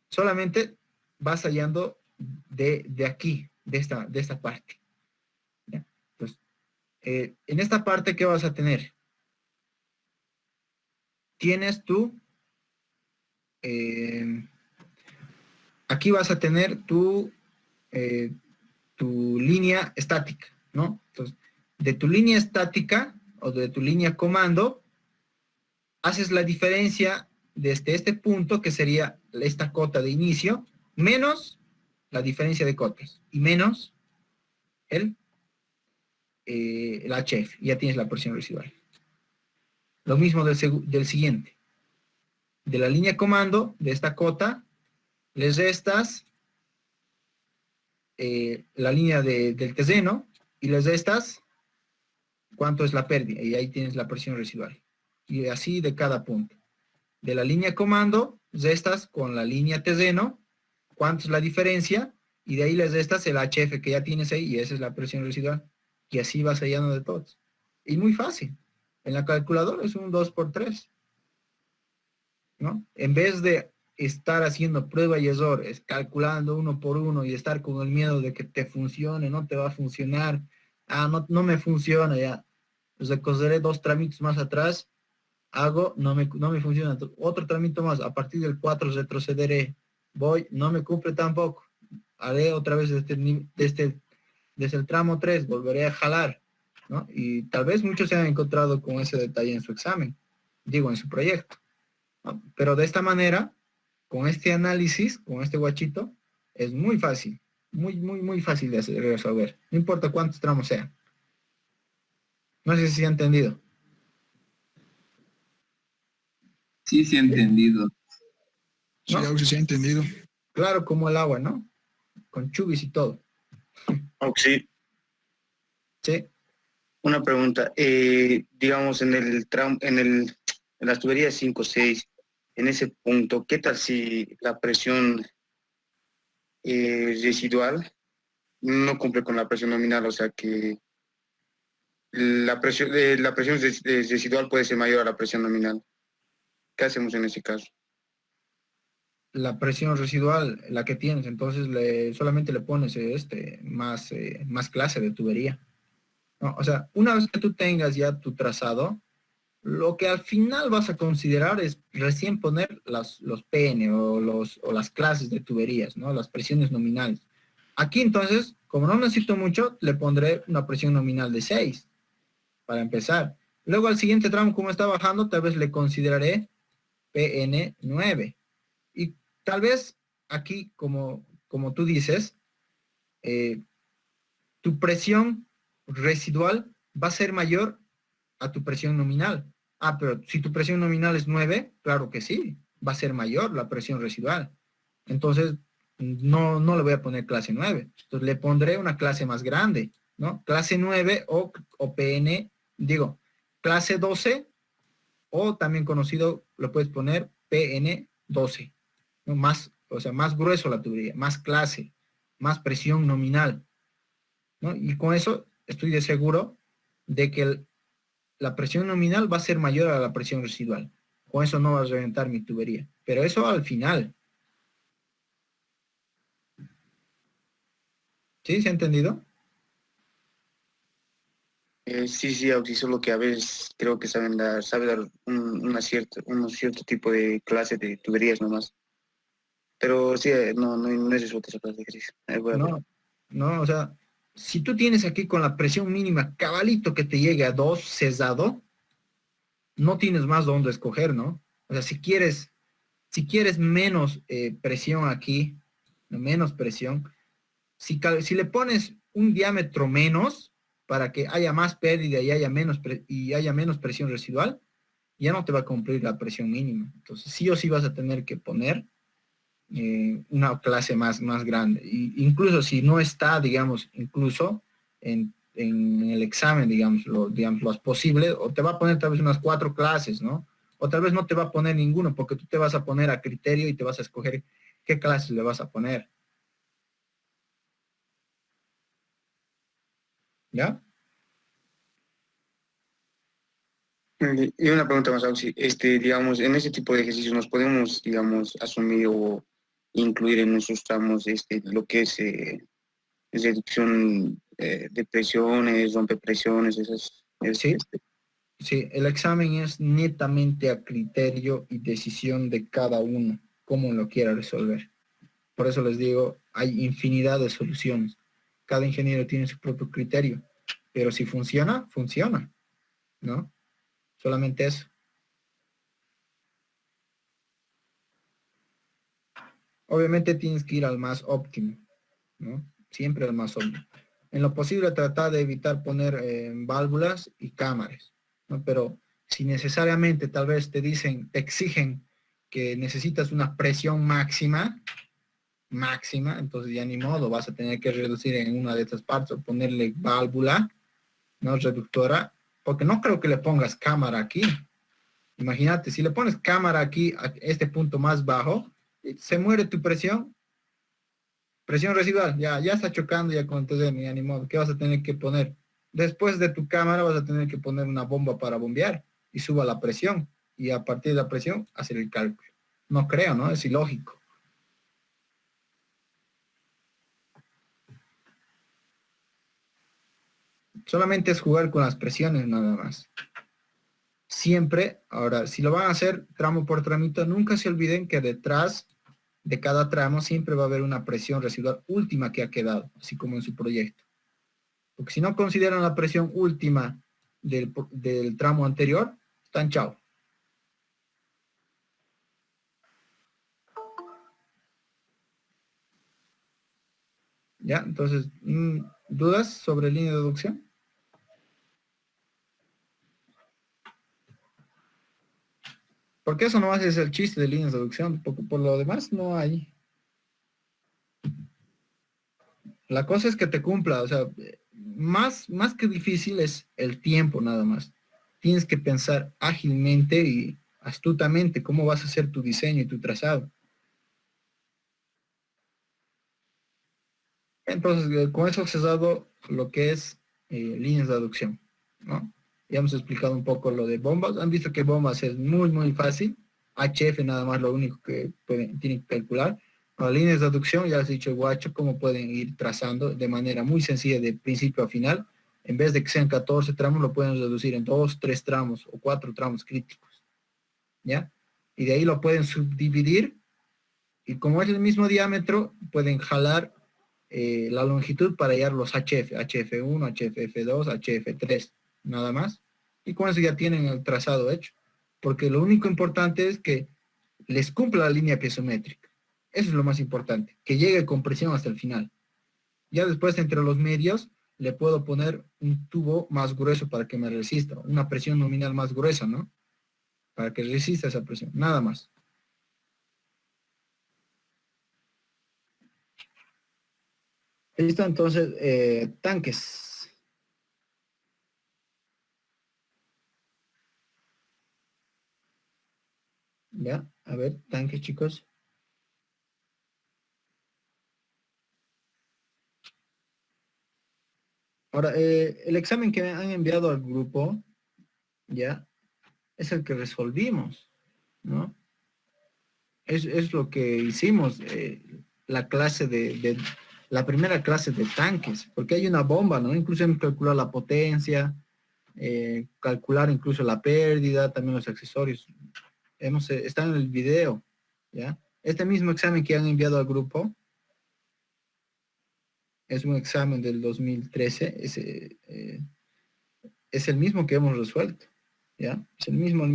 Speaker 1: Solamente vas hallando de aquí, de esta parte. ¿Ya? Entonces, en esta parte, ¿qué vas a tener? Tienes tú, aquí vas a tener tu línea estática, ¿no? Entonces, de tu línea estática o de tu línea comando, haces la diferencia desde este punto, que sería esta cota de inicio, menos la diferencia de cotas, y menos el HF, ya tienes la presión residual. Lo mismo del siguiente. De la línea comando, de esta cota, les restas la línea del teseno y les restas cuánto es la pérdida, y ahí tienes la presión residual. Y así de cada punto. De la línea comando, restas con la línea teseno, cuánto es la diferencia, y de ahí les restas el HF que ya tienes ahí, y esa es la presión residual. Y así vas hallando de todos. Y muy fácil. En la calculadora es un 2×3. ¿No? En vez de estar haciendo prueba y error, calculando uno por uno y estar con el miedo de que te funcione, no te va a funcionar, no me funciona ya, recogeré 2 tramitos más atrás, no me funciona, otro tramito más, a partir del 4 retrocederé, no me cumple tampoco, haré otra vez desde el tramo 3, volveré a jalar, ¿no? Y tal vez muchos se han encontrado con ese detalle en su examen, digo, en su proyecto. ¿No? Pero de esta manera, con este análisis, con este guachito, es muy fácil, muy fácil de resolver, no importa cuántos tramos sean. No sé si se ha entendido.
Speaker 7: Sí, sí he entendido.
Speaker 3: Sí,
Speaker 1: ¿No?
Speaker 3: algo sí se ha entendido.
Speaker 1: Claro, como el agua, ¿no? Con chubis y todo.
Speaker 8: Sí,
Speaker 1: Sí.
Speaker 8: una pregunta. Digamos, en las tuberías 5 o 6, en ese punto, ¿qué tal si la presión residual no cumple con la presión nominal? O sea que la presión residual puede ser mayor a la presión nominal. ¿Qué hacemos en ese caso?
Speaker 1: La presión residual, la que tienes, entonces solamente le pones más clase de tubería, ¿no? O sea, una vez que tú tengas ya tu trazado, lo que al final vas a considerar es recién poner los PN o las clases de tuberías, ¿no? Las presiones nominales. Aquí entonces, como no necesito mucho, le pondré una presión nominal de 6 para empezar. Luego al siguiente tramo, como está bajando, tal vez le consideraré PN 9. Y tal vez aquí, como tú dices, tu presión residual va a ser mayor a tu presión nominal. Pero si tu presión nominal es 9, claro que sí, va a ser mayor la presión residual. Entonces, no le voy a poner clase 9. Entonces, le pondré una clase más grande, ¿no? Clase 9 o PN, digo, clase 12, o también conocido, lo puedes poner PN 12, ¿no? O sea, más grueso la tubería, más clase, más presión nominal, ¿no? Y con eso estoy de seguro de que la presión nominal va a ser mayor a la presión residual. Con eso no va a reventar mi tubería. Pero eso al final. ¿Sí? ¿Se ha entendido?
Speaker 8: Sí, Auxi, solo que a veces creo que sabe dar un cierto tipo de clase de tuberías nomás. Pero sí, no es eso esa clase de ejercicio. Voy a ver.
Speaker 1: No, o sea, si tú tienes aquí con la presión mínima cabalito que te llegue a 2 cesado, no tienes más dónde escoger, ¿no? O sea, si quieres menos presión aquí, menos presión, si le pones un diámetro menos para que haya más pérdida y haya menos presión residual, ya no te va a cumplir la presión mínima. Entonces, sí o sí vas a tener que poner una clase más grande. Incluso si no está, digamos, incluso en el examen, digamos, lo más posible, o te va a poner tal vez unas 4 clases, ¿no? O tal vez no te va a poner ninguno, porque tú te vas a poner a criterio y te vas a escoger qué clases le vas a poner. ¿Ya?
Speaker 8: Y una pregunta más, Auxi. Digamos, en ese tipo de ejercicios nos podemos, digamos, asumir o incluir en nuestros tramos lo que es reducción de presiones, rompepresiones,
Speaker 1: Sí. Sí, el examen es netamente a criterio y decisión de cada uno, cómo lo quiera resolver. Por eso les digo, hay infinidad de soluciones. Cada ingeniero tiene su propio criterio, pero si funciona, funciona, ¿no? Solamente eso. Obviamente tienes que ir al más óptimo, ¿no? Siempre al más óptimo. En lo posible tratar de evitar poner válvulas y cámaras, ¿no? Pero si necesariamente tal vez te exigen que necesitas una presión máxima, entonces ya ni modo, vas a tener que reducir en una de estas partes o ponerle válvula, ¿no? Reductora, porque no creo que le pongas cámara aquí. Imagínate, si le pones cámara aquí a este punto más bajo, se muere tu presión residual, ya está chocando ya con entonces ni modo. ¿Qué vas a tener que poner? Después de tu cámara vas a tener que poner una bomba para bombear y suba la presión y a partir de la presión hacer el cálculo. No creo, ¿no? Es ilógico. Solamente es jugar con las presiones nada más. Siempre, ahora, si lo van a hacer tramo por tramito, nunca se olviden que detrás de cada tramo siempre va a haber una presión residual última que ha quedado, así como en su proyecto. Porque si no consideran la presión última del tramo anterior, están chao. ¿Ya? Entonces, ¿dudas sobre línea de deducción? Porque eso no es el chiste de líneas de deducción, porque por lo demás no hay. La cosa es que te cumpla, o sea, más que difícil es el tiempo nada más. Tienes que pensar ágilmente y astutamente cómo vas a hacer tu diseño y tu trazado. Entonces, con eso se ha dado lo que es líneas de aducción, ¿no? Ya hemos explicado un poco lo de bombas. Han visto que bombas es muy fácil. HF nada más lo único que tienen que calcular. Para líneas de aducción, ya les he dicho guacho, cómo pueden ir trazando de manera muy sencilla de principio a final. En vez de que sean 14 tramos, lo pueden reducir en 2, 3 tramos o 4 tramos críticos, ¿ya? Y de ahí lo pueden subdividir y como es el mismo diámetro, pueden jalar la longitud para hallar los HF, HF1, HFF2, HF3, nada más. Y con eso ya tienen el trazado hecho. Porque lo único importante es que les cumpla la línea piezométrica. Eso es lo más importante, que llegue con presión hasta el final. Ya después entre los medios le puedo poner un tubo más grueso para que me resista, una presión nominal más gruesa, ¿no? Para que resista esa presión, nada más. Listo, entonces, tanques. Ya, a ver, tanques, chicos. Ahora, el examen que me han enviado al grupo, ya, es el que resolvimos, ¿no? Es lo que hicimos, la clase la primera clase de tanques, porque hay una bomba, ¿no? Incluso hemos calculado la potencia, calcular incluso la pérdida, también los accesorios. Está en el video, ¿ya? Este mismo examen que han enviado al grupo es un examen del 2013, es el mismo que hemos resuelto, ¿ya? Es el mismo.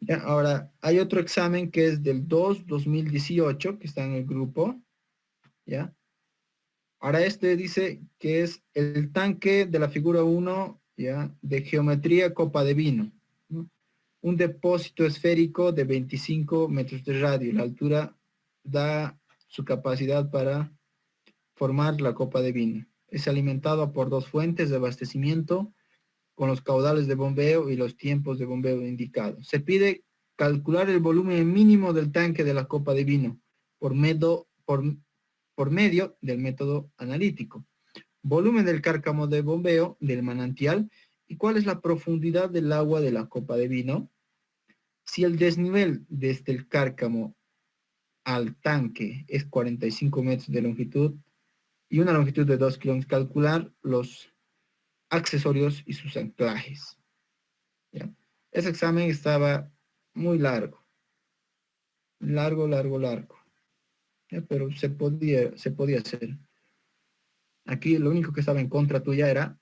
Speaker 1: ¿Ya? Ahora, hay otro examen que es del 2018, que está en el grupo, ¿ya? Ahora este dice que es el tanque de la figura 1, ¿ya? De geometría copa de vino, ¿no? Un depósito esférico de 25 metros de radio. La altura da su capacidad para formar la copa de vino. Es alimentado por dos fuentes de abastecimiento con los caudales de bombeo y los tiempos de bombeo indicados. Se pide calcular el volumen mínimo del tanque de la copa de vino por medio del método analítico. Volumen del cárcamo de bombeo del manantial y cuál es la profundidad del agua de la copa de vino. Si el desnivel desde el cárcamo al tanque es 45 metros de longitud y una longitud de 2 kilómetros, calcular los accesorios y sus anclajes. ¿Ya? Ese examen estaba muy largo. Largo. ¿Ya? Pero se podía hacer. Aquí lo único que estaba en contra tuya era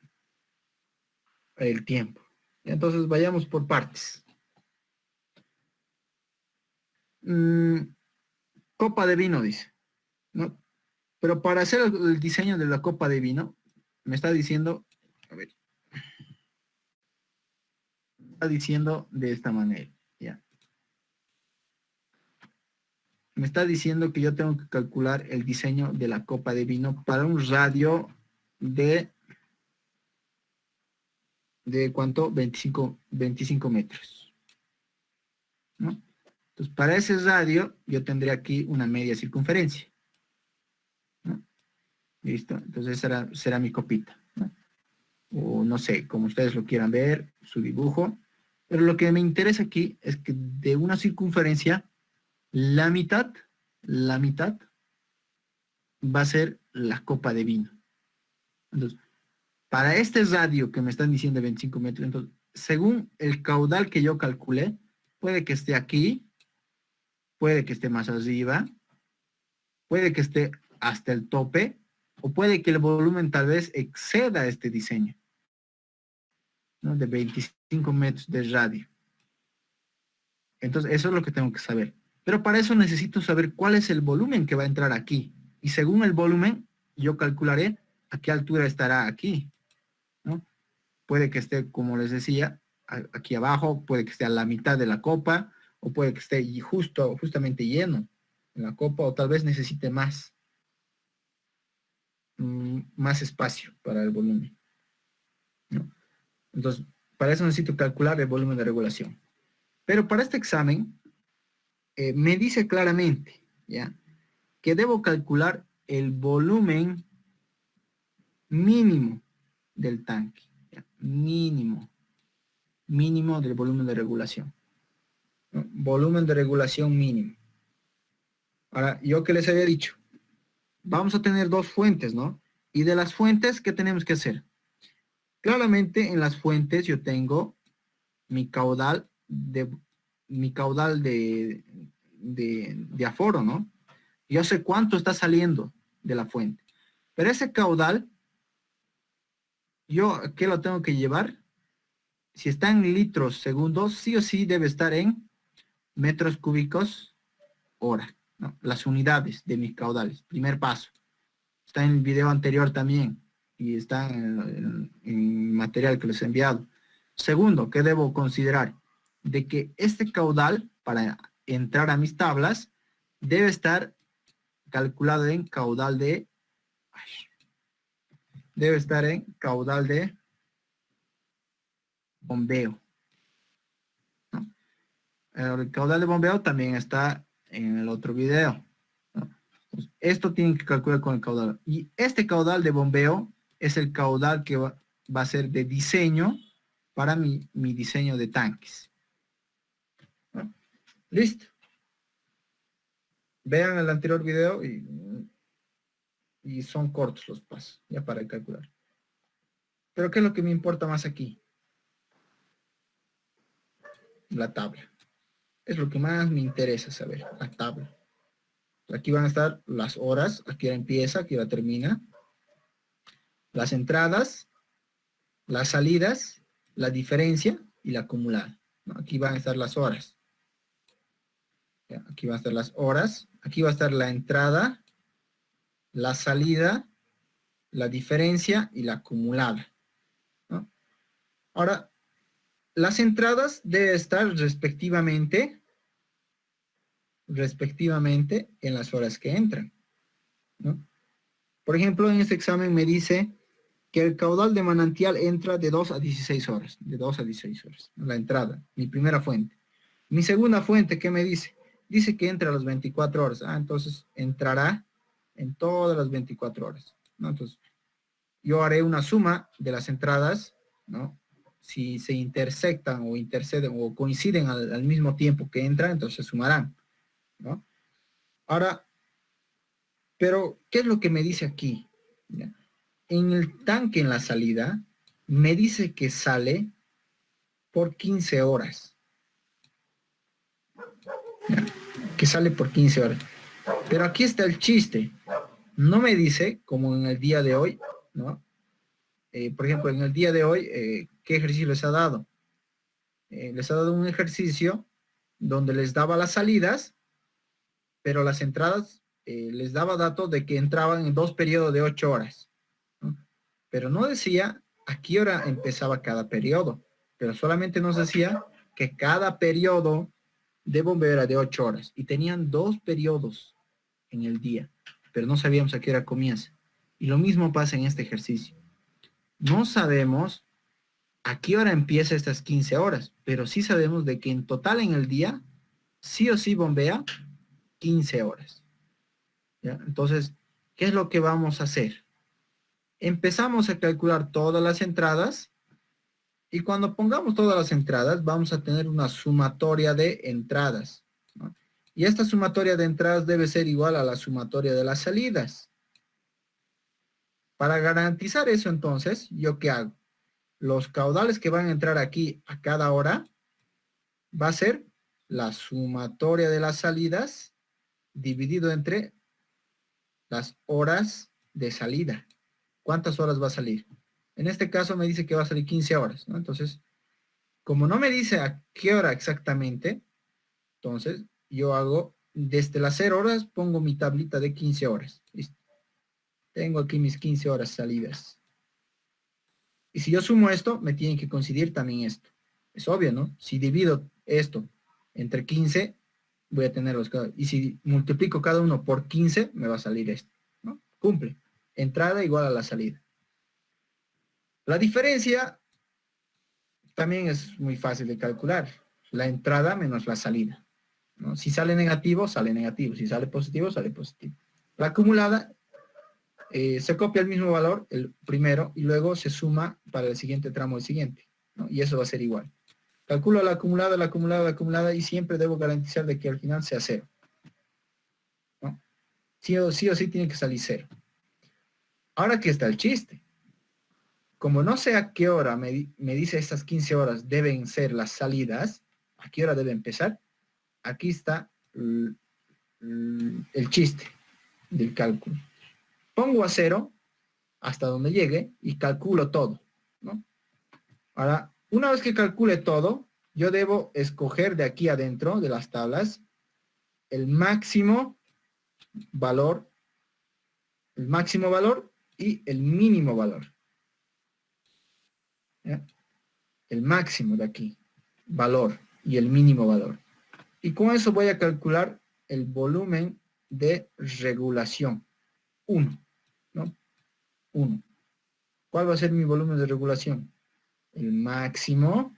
Speaker 1: el tiempo. Entonces vayamos por partes. Copa de vino, dice, ¿no? Pero para hacer el diseño de la copa de vino, me está diciendo, a ver, está diciendo de esta manera, ¿ya? Me está diciendo que yo tengo que calcular el diseño de la copa de vino para un radio de ¿cuánto? 25 metros, ¿no? Entonces, para ese radio, yo tendré aquí una media circunferencia, ¿no? Listo, entonces será mi copita, ¿no? O no sé, como ustedes lo quieran ver, su dibujo. Pero lo que me interesa aquí es que de una circunferencia, la mitad va a ser la copa de vino. Entonces, para este radio que me están diciendo de 25 metros, entonces, según el caudal que yo calculé, puede que esté aquí, puede que esté más arriba, puede que esté hasta el tope, o puede que el volumen tal vez exceda este diseño, ¿no? De 25 metros de radio. Entonces, eso es lo que tengo que saber. Pero para eso necesito saber cuál es el volumen que va a entrar aquí. Y según el volumen, yo calcularé a qué altura estará aquí, ¿no? Puede que esté, como les decía, aquí abajo, puede que esté a la mitad de la copa, o puede que esté justamente lleno en la copa, o tal vez necesite más espacio para el volumen, ¿no? Entonces, para eso necesito calcular el volumen de regulación. Pero para este examen, me dice claramente, ¿ya?, que debo calcular el volumen mínimo del tanque, ¿ya? Mínimo del volumen de regulación, ¿no? Volumen de regulación mínimo. Ahora, yo que les había dicho, vamos a tener dos fuentes, ¿no? Y de las fuentes, ¿qué tenemos que hacer? Claramente en las fuentes yo tengo mi caudal de aforo, ¿no? Yo sé cuánto está saliendo de la fuente. Pero ese caudal, ¿yo qué lo tengo que llevar? Si está en litros segundos, sí o sí debe estar en metros cúbicos hora, ¿no? Las unidades de mis caudales. Primer paso. Está en el video anterior también. Y está en material que les he enviado. Segundo, ¿qué debo considerar? De que este caudal, para entrar a mis tablas, debe estar calculado en caudal de... Debe estar en caudal de bombeo, ¿no? El caudal de bombeo también está en el otro video, ¿no? Entonces, esto tienen que calcular con el caudal. Y este caudal de bombeo es el caudal que va a ser de diseño para mi diseño de tanques, ¿no? Listo. Vean el anterior video y son cortos los pasos, ya para calcular. Pero ¿qué es lo que me importa más aquí? la tabla. Es lo que más me interesa saber, la tabla. Aquí van a estar las horas, aquí ahora empieza, aquí ahora termina. Las entradas, las salidas, la diferencia y la acumulada, ¿no? Aquí van a estar las horas. Ya, aquí van a estar las horas, aquí va a estar la entrada, la salida, la diferencia y la acumulada, ¿no? Ahora, las entradas deben estar respectivamente en las horas que entran, ¿no? Por ejemplo, en este examen me dice que el caudal de manantial entra de 2 a 16 horas, de 2 a 16 horas, la entrada, mi primera fuente. Mi segunda fuente, ¿qué me dice? Dice que entra a las 24 horas. Ah, entonces entrará en todas las 24 horas, ¿no? Entonces, yo haré una suma de las entradas, ¿no? Si se intersectan o interceden o coinciden al mismo tiempo que entran, entonces sumarán, ¿no? Ahora, pero, ¿qué es lo que me dice aquí? ¿Ya? En el tanque en la salida, me dice que sale por 15 horas. ¿Ya? Que sale por 15 horas. Pero aquí está el chiste. No me dice, como en el día de hoy, ¿no? Por ejemplo, en el día de hoy, ¿qué ejercicio les ha dado? Les ha dado un ejercicio donde les daba las salidas, pero las entradas les daba datos de que entraban en 2 periodos de 8 horas, ¿no? Pero no decía a qué hora empezaba cada periodo, pero solamente nos decía que cada periodo de bombeo era de 8 horas y tenían 2 periodos en el día, pero no sabíamos a qué hora comienza. Y lo mismo pasa en este ejercicio. No sabemos a qué hora empieza estas 15 horas, pero sí sabemos de que en total en el día sí o sí bombea 15 horas. ¿Ya? Entonces, ¿qué es lo que vamos a hacer? Empezamos a calcular todas las entradas y cuando pongamos todas las entradas vamos a tener una sumatoria de entradas, ¿no? Y esta sumatoria de entradas debe ser igual a la sumatoria de las salidas. Para garantizar eso entonces, ¿yo qué hago? Los caudales que van a entrar aquí a cada hora va a ser la sumatoria de las salidas dividido entre las horas de salida. ¿Cuántas horas va a salir? En este caso me dice que va a salir 15 horas, ¿no? Entonces, como no me dice a qué hora exactamente, entonces yo hago desde las 0 horas, pongo mi tablita de 15 horas. ¿Listo? Tengo aquí mis 15 horas salidas. Y si yo sumo esto, me tienen que coincidir también esto. Es obvio, ¿no? Si divido esto entre 15, voy a tener los caudales. Y si multiplico cada uno por 15, me va a salir esto, ¿no? Cumple. Entrada igual a la salida. La diferencia también es muy fácil de calcular. La entrada menos la salida, ¿no? Si sale negativo, sale negativo. Si sale positivo, sale positivo. La acumulada se copia el mismo valor, el primero, y luego se suma para el siguiente tramo el siguiente, ¿no? Y eso va a ser igual. Calculo la acumulada, la acumulada, la acumulada, y siempre debo garantizar de que al final sea 0, ¿no? Sí o sí tiene que salir 0. Ahora aquí está el chiste. Como no sé a qué hora me dice estas 15 horas deben ser las salidas, a qué hora debe empezar, aquí está el chiste del cálculo. Pongo a 0 hasta donde llegue y calculo todo, ¿no? Ahora, una vez que calcule todo, yo debo escoger de aquí adentro de las tablas el máximo valor y el mínimo valor. ¿Ya? El máximo de aquí, valor, y el mínimo valor. Y con eso voy a calcular el volumen de regulación. 1, ¿no? 1. ¿Cuál va a ser mi volumen de regulación? El máximo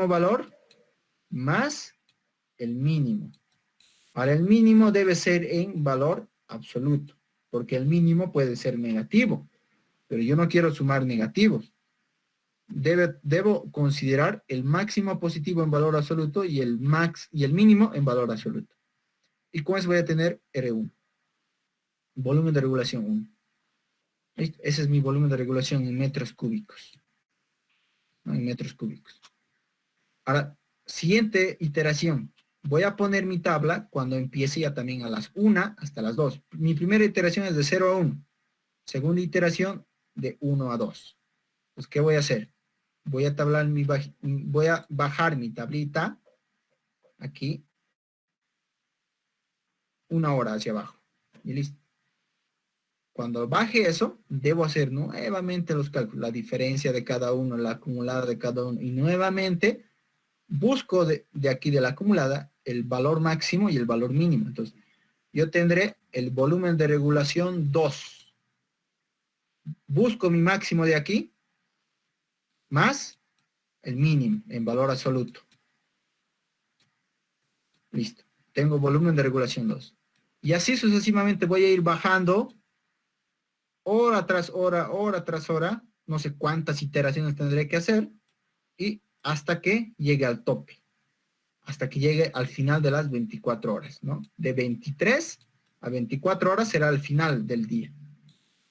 Speaker 1: valor más el mínimo. Ahora el mínimo debe ser en valor absoluto, porque el mínimo puede ser negativo, pero yo no quiero sumar negativos. Debo considerar el máximo positivo en valor absoluto y el mínimo en valor absoluto. Y con eso voy a tener R1. Volumen de regulación 1. ¿Listo? Ese es mi volumen de regulación en metros cúbicos. ¿No? En metros cúbicos. Ahora, Siguiente iteración. Voy a poner mi tabla cuando empiece ya también a las 1 hasta las 2. Mi primera iteración es de 0 a 1. Segunda iteración de 1 a 2. Pues, ¿qué voy a hacer? Voy a bajar mi tablita aquí 1 hora hacia abajo. Y listo. Cuando baje eso, debo hacer nuevamente los cálculos, la diferencia de cada uno, la acumulada de cada uno. Y nuevamente busco de aquí de la acumulada el valor máximo y el valor mínimo. Entonces, yo tendré el volumen de regulación 2. Busco mi máximo de aquí, más el mínimo en valor absoluto. Listo. Tengo volumen de regulación 2. Y así sucesivamente voy a ir bajando hora tras hora, hora tras hora. No sé cuántas iteraciones tendré que hacer. Y hasta que llegue al tope. Hasta que llegue al final de las 24 horas, ¿no? De 23 a 24 horas será el final del día.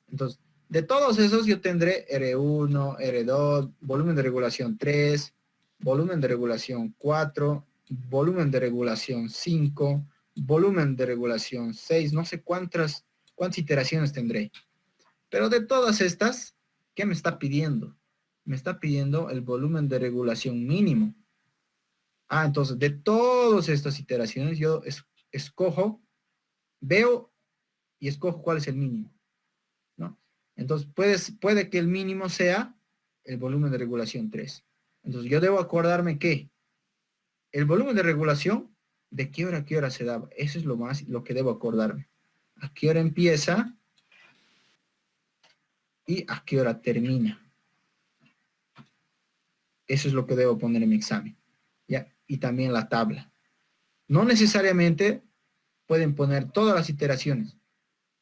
Speaker 1: Entonces, de todos esos yo tendré R1, R2, volumen de regulación 3, volumen de regulación 4, volumen de regulación 5, volumen de regulación 6, no sé cuántas iteraciones tendré. Pero de todas estas, ¿qué me está pidiendo? Me está pidiendo el volumen de regulación mínimo. Entonces, de todas estas iteraciones, yo escojo, veo y escojo cuál es el mínimo, ¿no? Entonces, puede que el mínimo sea el volumen de regulación 3. Entonces, yo debo acordarme que el volumen de regulación, ¿de qué hora a qué hora se daba? Eso es lo que debo acordarme. ¿A qué hora empieza? ¿Y a qué hora termina? Eso es lo que debo poner en mi examen. ¿Ya? Y también la tabla. No necesariamente pueden poner todas las iteraciones,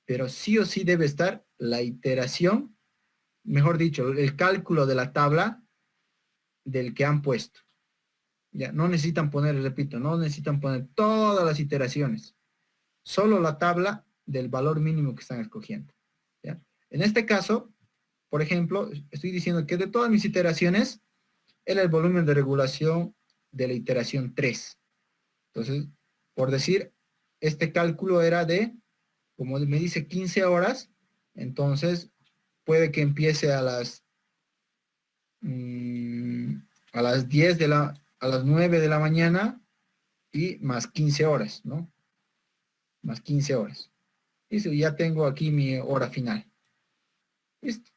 Speaker 1: pero sí o sí debe estar la iteración, mejor dicho, el cálculo de la tabla del que han puesto. Ya, no necesitan poner, repito, no necesitan poner todas las iteraciones, solo la tabla del valor mínimo que están escogiendo. ¿Ya? En este caso, por ejemplo, estoy diciendo que de todas mis iteraciones, era el volumen de regulación de la iteración 3. Entonces, por decir, este cálculo era de, como me dice, 15 horas, entonces puede que empiece a las 10 a las 9 de la mañana y más 15 horas, ¿no? Más 15 horas. Listo, ya tengo aquí mi hora final. Listo.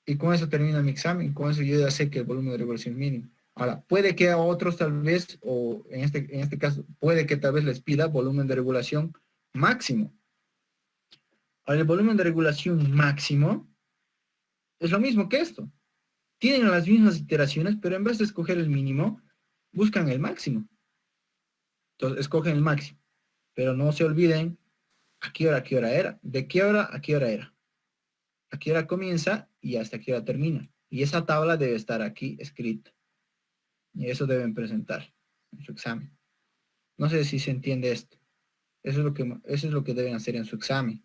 Speaker 1: Y con eso termina mi examen, con eso yo ya sé que el volumen de regulación es mínimo. Ahora, puede que a otros tal vez, o en este caso, puede que tal vez les pida volumen de regulación máximo. Ahora, el volumen de regulación máximo es lo mismo que esto. Tienen las mismas iteraciones, pero en vez de escoger el mínimo, buscan el máximo. Entonces, escogen el máximo. Pero no se olviden a qué hora era. De qué hora a qué hora era. A qué hora comienza y hasta qué hora termina. Y esa tabla debe estar aquí escrita. Y eso deben presentar en su examen. No sé si se entiende esto. Eso es lo que deben hacer en su examen.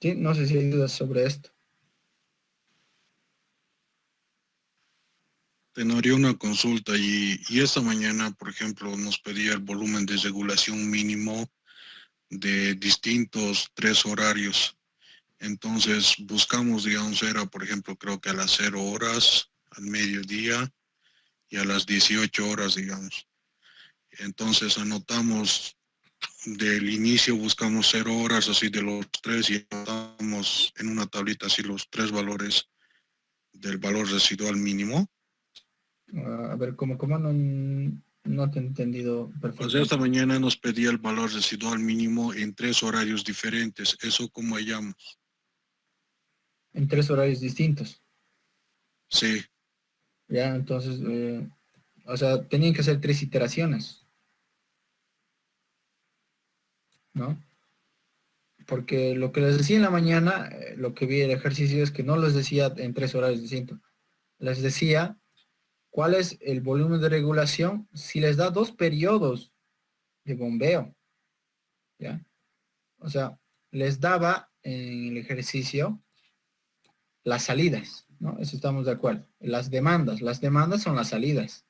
Speaker 1: ¿Sí? No sé si hay dudas sobre esto.
Speaker 5: Tendría una consulta y esta mañana, por ejemplo, nos pedía el volumen de regulación mínimo de distintos 3 horarios. Entonces buscamos, digamos, era, por ejemplo, creo que a las 0 horas, al mediodía y a las 18 horas, digamos. Entonces anotamos del inicio, buscamos 0 horas así de los 3 y anotamos en una tablita así los 3 valores del valor residual mínimo.
Speaker 1: A ver, ¿cómo no te he entendido
Speaker 5: Pues
Speaker 1: perfectamente?
Speaker 5: esta mañana nos pedía el valor residual mínimo en 3 horarios diferentes. ¿Eso cómo hallamos?
Speaker 1: En 3 horarios distintos.
Speaker 5: Sí,
Speaker 1: Ya, entonces, o sea, tenían que hacer 3 iteraciones, ¿no? Porque lo que les decía en la mañana, lo que vi el ejercicio es que no les decía en 3 horarios distintos. Les decía ¿cuál es el volumen de regulación? Si les da 2 periodos de bombeo, ¿ya? O sea, les daba en el ejercicio las salidas, ¿no? Eso estamos de acuerdo. Las demandas son las salidas.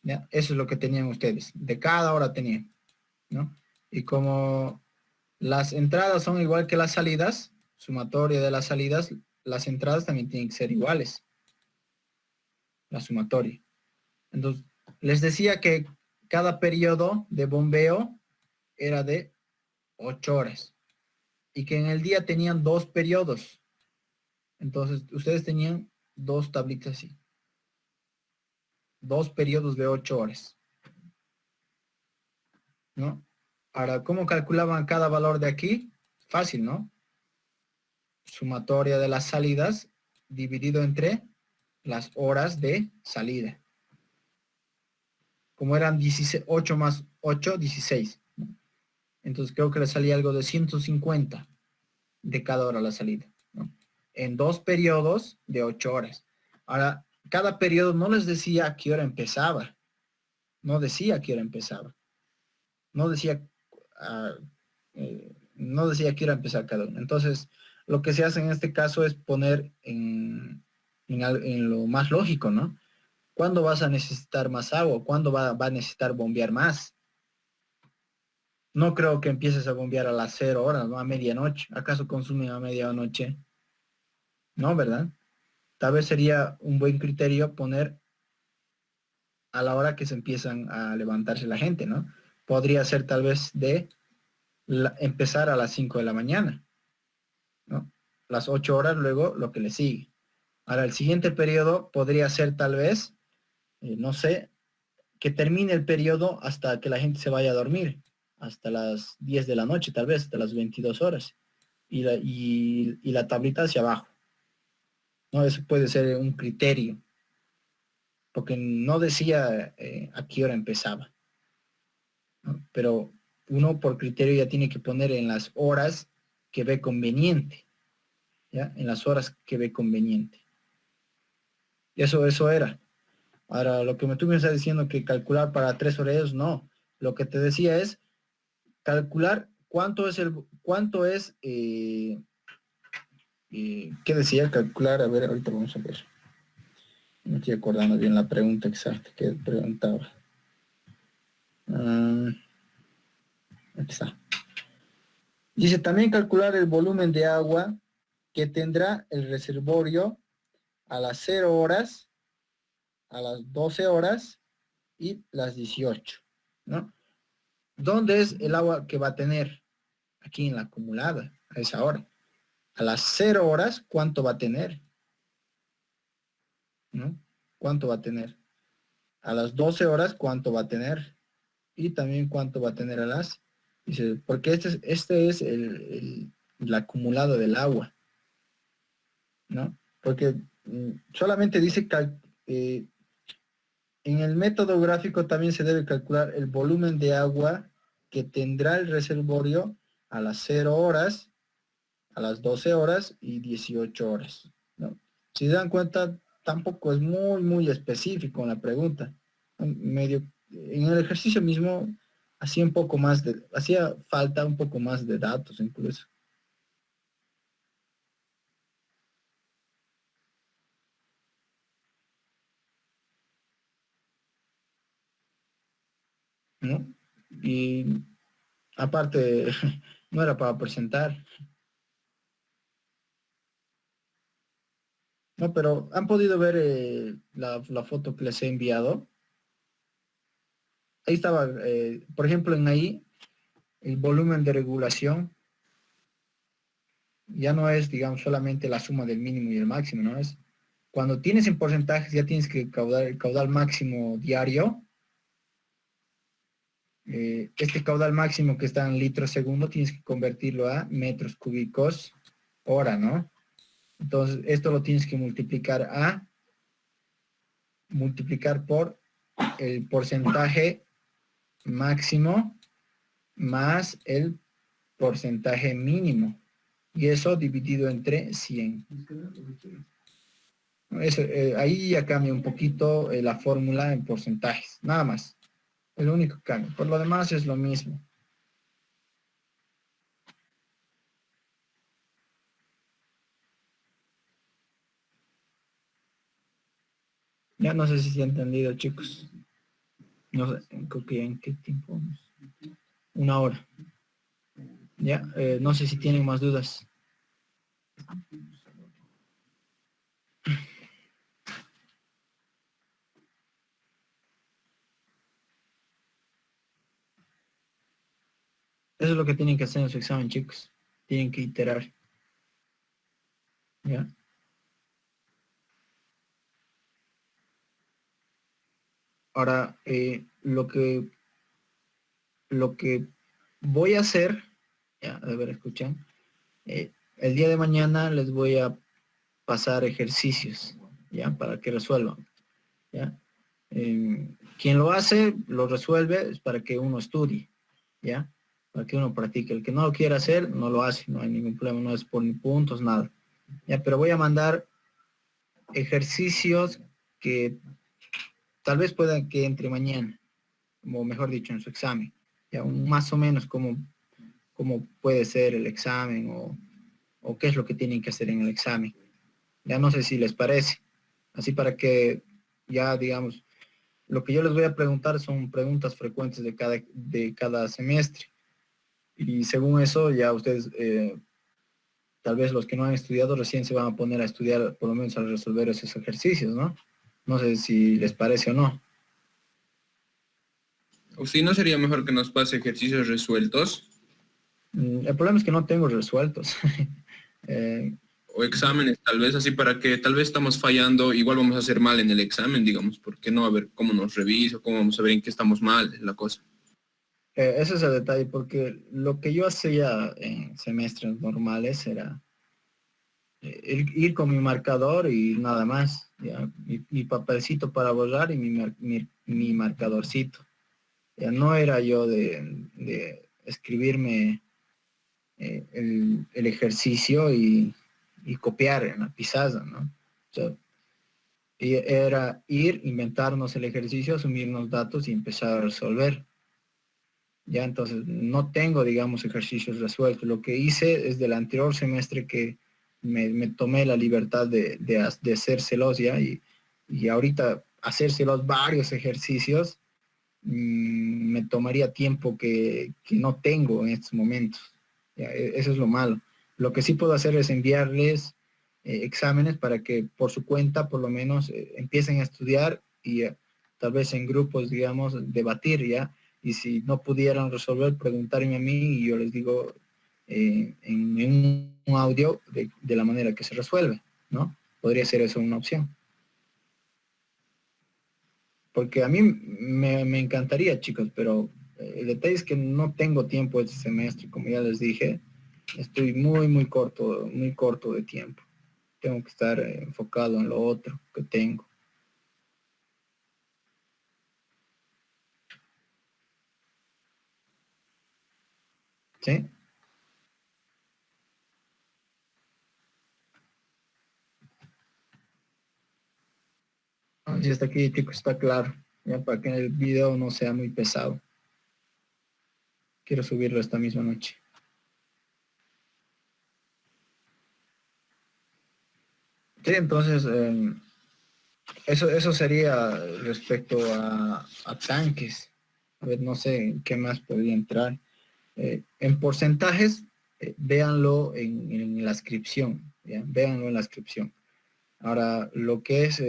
Speaker 1: ¿Ya? Eso es lo que tenían ustedes. De cada hora tenían, ¿no? Y como las entradas son igual que las salidas, sumatoria de las salidas, las entradas también tienen que ser iguales. La sumatoria. Entonces, les decía que cada periodo de bombeo era de 8 horas. Y que en el día tenían 2 periodos. Entonces, ustedes tenían 2 tablitas así. 2 periodos de 8 horas. ¿No? Ahora, ¿cómo calculaban cada valor de aquí? Fácil, ¿no? Sumatoria de las salidas dividido entre las horas de salida. Como eran 8 más 8, 16. ¿No? Entonces creo que le salía algo de 150 de cada hora la salida, ¿no? En 2 periodos de 8 horas. Ahora, cada periodo no les decía a qué hora empezaba. No decía a qué hora empezaba. No decía, no decía a qué hora empezar cada uno. Entonces, lo que se hace en este caso es poner en lo más lógico, ¿no? ¿Cuándo vas a necesitar más agua? ¿Cuándo va a necesitar bombear más? No creo que empieces a bombear a las 0 horas, ¿no? A medianoche. ¿Acaso consumen a medianoche? No, ¿verdad? Tal vez sería un buen criterio poner a la hora que se empiezan a levantarse la gente, ¿no? Podría ser tal vez de empezar a las 5 de la mañana, ¿no? Las 8 horas, luego lo que le sigue. Ahora, el siguiente periodo podría ser tal vez, no sé, que termine el periodo hasta que la gente se vaya a dormir, hasta las 10 de la noche, tal vez, hasta las 22 horas, y la tablita hacia abajo. No, eso puede ser un criterio, porque no decía a qué hora empezaba, ¿no? Pero uno por criterio ya tiene que poner en las horas que ve conveniente, ¿ya? En las horas que ve conveniente. Y eso era. Ahora, lo que tú me estás diciendo que calcular para 3 horarios, no. Lo que te decía es calcular cuánto es, ¿qué decía? Calcular, a ver, ahorita vamos a ver. No estoy acordando bien la pregunta exacta que preguntaba. Aquí está. Dice también calcular el volumen de agua que tendrá el reservorio a las 0 horas, a las 12 horas y las 18, ¿no? ¿Dónde es el agua que va a tener? Aquí en la acumulada, a esa hora. A las 0 horas, ¿cuánto va a tener? ¿No? ¿Cuánto va a tener? A las 12 horas, ¿cuánto va a tener? Y también cuánto va a tener a las... Dice, porque este es el acumulado del agua, ¿no? Porque solamente dice que en el método gráfico también se debe calcular el volumen de agua que tendrá el reservorio a las 0 horas, a las 12 horas y 18 horas, ¿no? Si se dan cuenta, tampoco es muy específico en la pregunta. Medio, en el ejercicio mismo hacía falta un poco más de datos incluso. ¿No? Y aparte, no era para presentar. No, pero ¿han podido ver la foto que les he enviado? Ahí estaba, por ejemplo, en ahí, el volumen de regulación ya no es, digamos, solamente la suma del mínimo y el máximo, ¿no? Es cuando tienes en porcentajes, ya tienes que el caudal máximo diario. Este caudal máximo que está en litros segundo, tienes que convertirlo a metros cúbicos hora, ¿no? Entonces, esto lo tienes que multiplicar por el porcentaje máximo más el porcentaje mínimo. Y eso dividido entre 100. Ahí ya cambia un poquito la fórmula en porcentajes, nada más. Es lo único que cambia. Por lo demás es lo mismo. Ya no sé si se ha entendido, chicos. No sé, creo que en qué tiempo vamos. 1 hora. Ya, no sé si tienen más dudas. Eso es lo que tienen que hacer en su examen, chicos. Tienen que iterar. ¿Ya? Ahora, lo que voy a hacer, ya, a ver, escuchen, el día de mañana les voy a pasar ejercicios, ¿ya? Para que resuelvan, ¿ya? Quien lo hace, lo resuelve, es para que uno estudie, ¿ya? Para que uno practique. El que no lo quiera hacer, no lo hace, no hay ningún problema, no es por ni puntos, nada. Ya, pero voy a mandar ejercicios que tal vez puedan que entre mañana, o mejor dicho, en su examen. Ya, más o menos cómo puede ser el examen o qué es lo que tienen que hacer en el examen. Ya no sé si les parece. Así para que ya, digamos, lo que yo les voy a preguntar son preguntas frecuentes de cada semestre. Y según eso, ya ustedes, tal vez los que no han estudiado, recién se van a poner a estudiar, por lo menos a resolver esos ejercicios, ¿no? No sé si les parece o no.
Speaker 4: O si no, sería mejor que nos pase ejercicios resueltos
Speaker 1: El problema es que no tengo resueltos. Eh,
Speaker 4: o exámenes, tal vez así para que tal vez estamos fallando, igual vamos a hacer mal en el examen, digamos, porque no a ver cómo nos revisa, cómo vamos a ver en qué estamos mal, es la cosa.
Speaker 1: ese es el detalle, porque lo que yo hacía en semestres normales era ir con mi marcador y nada más, ¿ya? Mi papelcito para borrar y mi marcadorcito. Ya no era yo de escribirme el ejercicio y copiar en la pizarra, ¿no? O sea, y era ir, inventarnos el ejercicio, asumirnos datos y empezar a resolver. Ya entonces no tengo, digamos, ejercicios resueltos. Lo que hice es del anterior semestre que me tomé la libertad de hacérselos ya y ahorita hacérselos varios ejercicios me tomaría tiempo que no tengo en estos momentos. Ya, eso es lo malo. Lo que sí puedo hacer es enviarles exámenes para que por su cuenta por lo menos empiecen a estudiar y tal vez en grupos, digamos, debatir ya. Y si no pudieran resolver, preguntarme a mí y yo les digo en un audio de la manera que se resuelve, ¿no? Podría ser eso una opción. Porque a mí me encantaría, chicos, pero el detalle es que no tengo tiempo este semestre, como ya les dije, estoy muy corto de tiempo. Tengo que estar enfocado en lo otro que tengo. ¿Sí? Si está aquí, chicos, está claro, ya para que el video no sea muy pesado. Quiero subirlo esta misma noche. Sí, entonces, eso sería respecto a tanques. A ver, no sé qué más podría entrar. En porcentajes, véanlo en la inscripción, ¿ya? Véanlo en la inscripción. Ahora, lo que es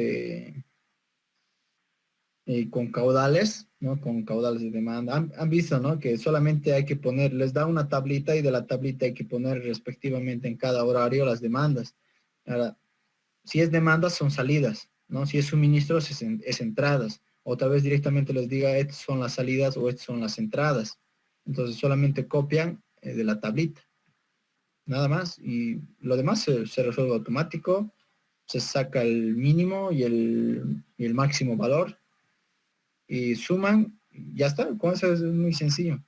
Speaker 1: con caudales, ¿no? Con caudales de demanda. Han visto, ¿no? Que solamente hay que poner, les da una tablita y de la tablita hay que poner respectivamente en cada horario las demandas. Ahora, si es demandas son salidas, ¿no? Si es suministros es entradas. O tal vez directamente les diga, estas son las salidas o estas son las entradas. Entonces solamente copian de la tablita. Nada más. Y lo demás se resuelve automático. Se saca el mínimo y el máximo valor. Y suman. Ya está. Con eso es muy sencillo.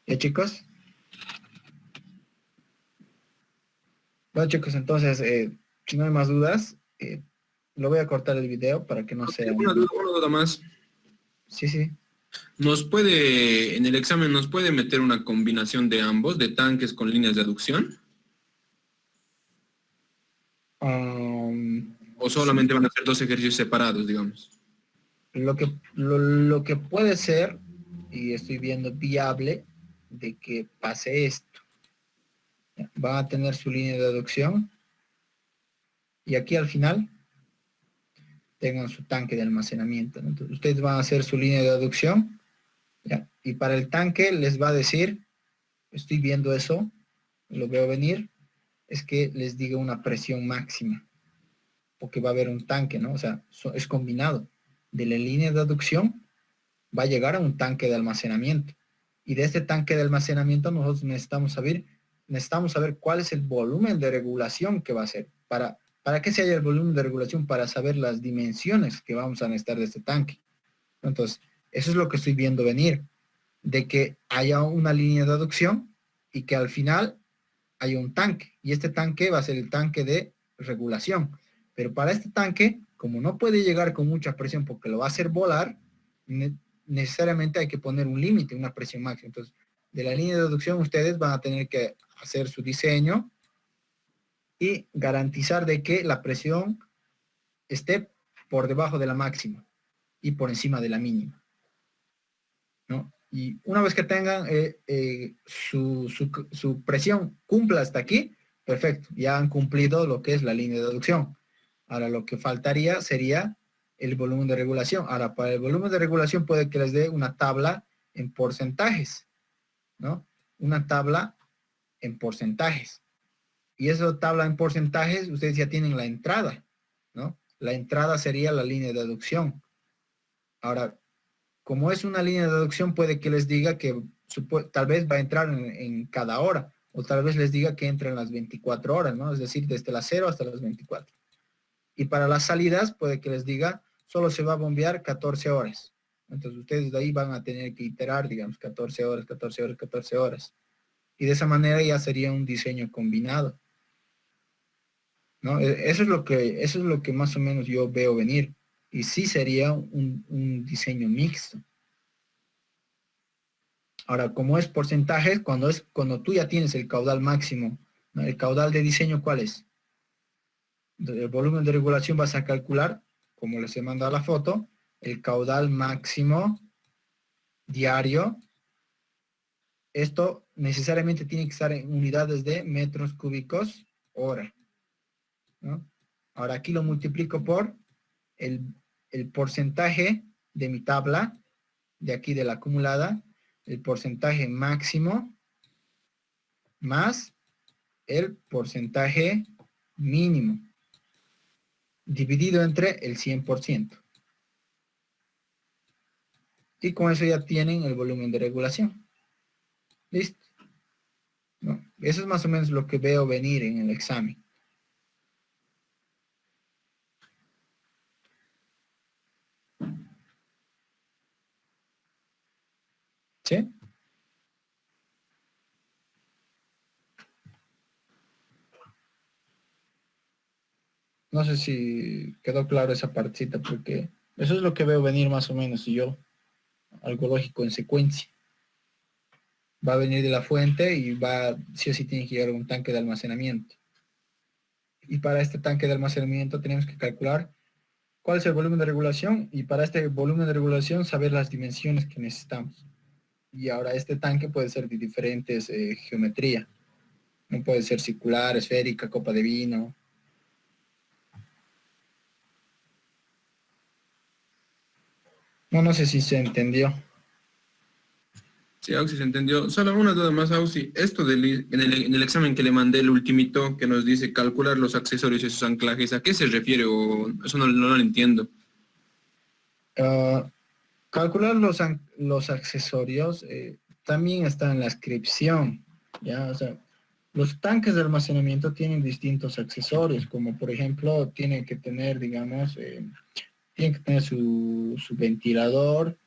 Speaker 1: ¿Ya, chicos? Bueno, chicos, entonces, si no hay más dudas, lo voy a cortar el video para que no sea...
Speaker 4: Una duda más.
Speaker 1: Sí, sí.
Speaker 4: En el examen, nos puede meter una combinación de ambos, de tanques con líneas de aducción? ¿O solamente van a ser dos ejercicios separados, digamos?
Speaker 1: Lo que puede ser, y estoy viendo viable, de que pase esto. Van a tener su línea de aducción y aquí al final tengan su tanque de almacenamiento, ¿no? Entonces, ustedes van a hacer su línea de aducción, ¿ya? Y para el tanque les va a decir, estoy viendo eso, lo veo venir, es que les diga una presión máxima, porque va a haber un tanque, ¿no? O sea, es combinado. De la línea de aducción va a llegar a un tanque de almacenamiento. Y de este tanque de almacenamiento nosotros necesitamos saber cuál es el volumen de regulación que va a ser. ¿Para qué se haya el volumen de regulación? Para saber las dimensiones que vamos a necesitar de este tanque. Entonces, eso es lo que estoy viendo venir. De que haya una línea de aducción y que al final haya un tanque. Y este tanque va a ser el tanque de regulación. Pero para este tanque, como no puede llegar con mucha presión porque lo va a hacer volar, necesariamente hay que poner un límite, una presión máxima. Entonces, de la línea de aducción ustedes van a tener que hacer su diseño y garantizar de que la presión esté por debajo de la máxima y por encima de la mínima, ¿no? Y una vez que tengan su presión cumpla hasta aquí, perfecto, ya han cumplido lo que es la línea de aducción. Ahora lo que faltaría sería el volumen de regulación. Ahora, para el volumen de regulación puede que les dé una tabla en porcentajes, ¿no? Una tabla en porcentajes. Y esa tabla en porcentajes, ustedes ya tienen la entrada, ¿no? La entrada sería la línea de aducción. Ahora, como es una línea de aducción, puede que les diga que tal vez va a entrar en cada hora, o tal vez les diga que entra en las 24 horas, ¿no? Es decir, desde las 0 hasta las 24. Y para las salidas puede que les diga solo se va a bombear 14 horas. Entonces ustedes de ahí van a tener que iterar, digamos, 14 horas, 14 horas, 14 horas. Y de esa manera ya sería un diseño combinado, ¿no? Eso es lo que más o menos yo veo venir. Y sí sería un diseño mixto. Ahora, como es porcentajes, cuando tú ya tienes el caudal máximo, ¿no? El caudal de diseño, ¿cuál es? El volumen de regulación vas a calcular, como les he mandado la foto, el caudal máximo diario. Esto necesariamente tiene que estar en unidades de metros cúbicos hora, ¿no? Ahora aquí lo multiplico por el porcentaje de mi tabla, de aquí de la acumulada, el porcentaje máximo más el porcentaje mínimo, dividido entre el 100%. Y con eso ya tienen el volumen de regulación. ¿Listo? ¿No? Eso es más o menos lo que veo venir en el examen. ¿Sí? No sé si quedó claro esa partecita, porque eso es lo que veo venir más o menos, y yo, algo lógico en secuencia. Va a venir de la fuente y sí o sí tiene que llegar a un tanque de almacenamiento. Y para este tanque de almacenamiento tenemos que calcular cuál es el volumen de regulación, y para este volumen de regulación saber las dimensiones que necesitamos. Y ahora este tanque puede ser de diferentes geometría. No puede ser circular, esférica, copa de vino. No sé si se entendió.
Speaker 4: Sí, Auxi, se entendió. Solo una duda más, Auxi. Esto en el examen que le mandé, el ultimito, que nos dice calcular los accesorios y sus anclajes, ¿a qué se refiere? O eso no lo entiendo.
Speaker 1: Calcular los accesorios también está en la inscripción, ¿ya? O sea, los tanques de almacenamiento tienen distintos accesorios, como por ejemplo, tienen que tener, digamos, tienen que tener su ventilador,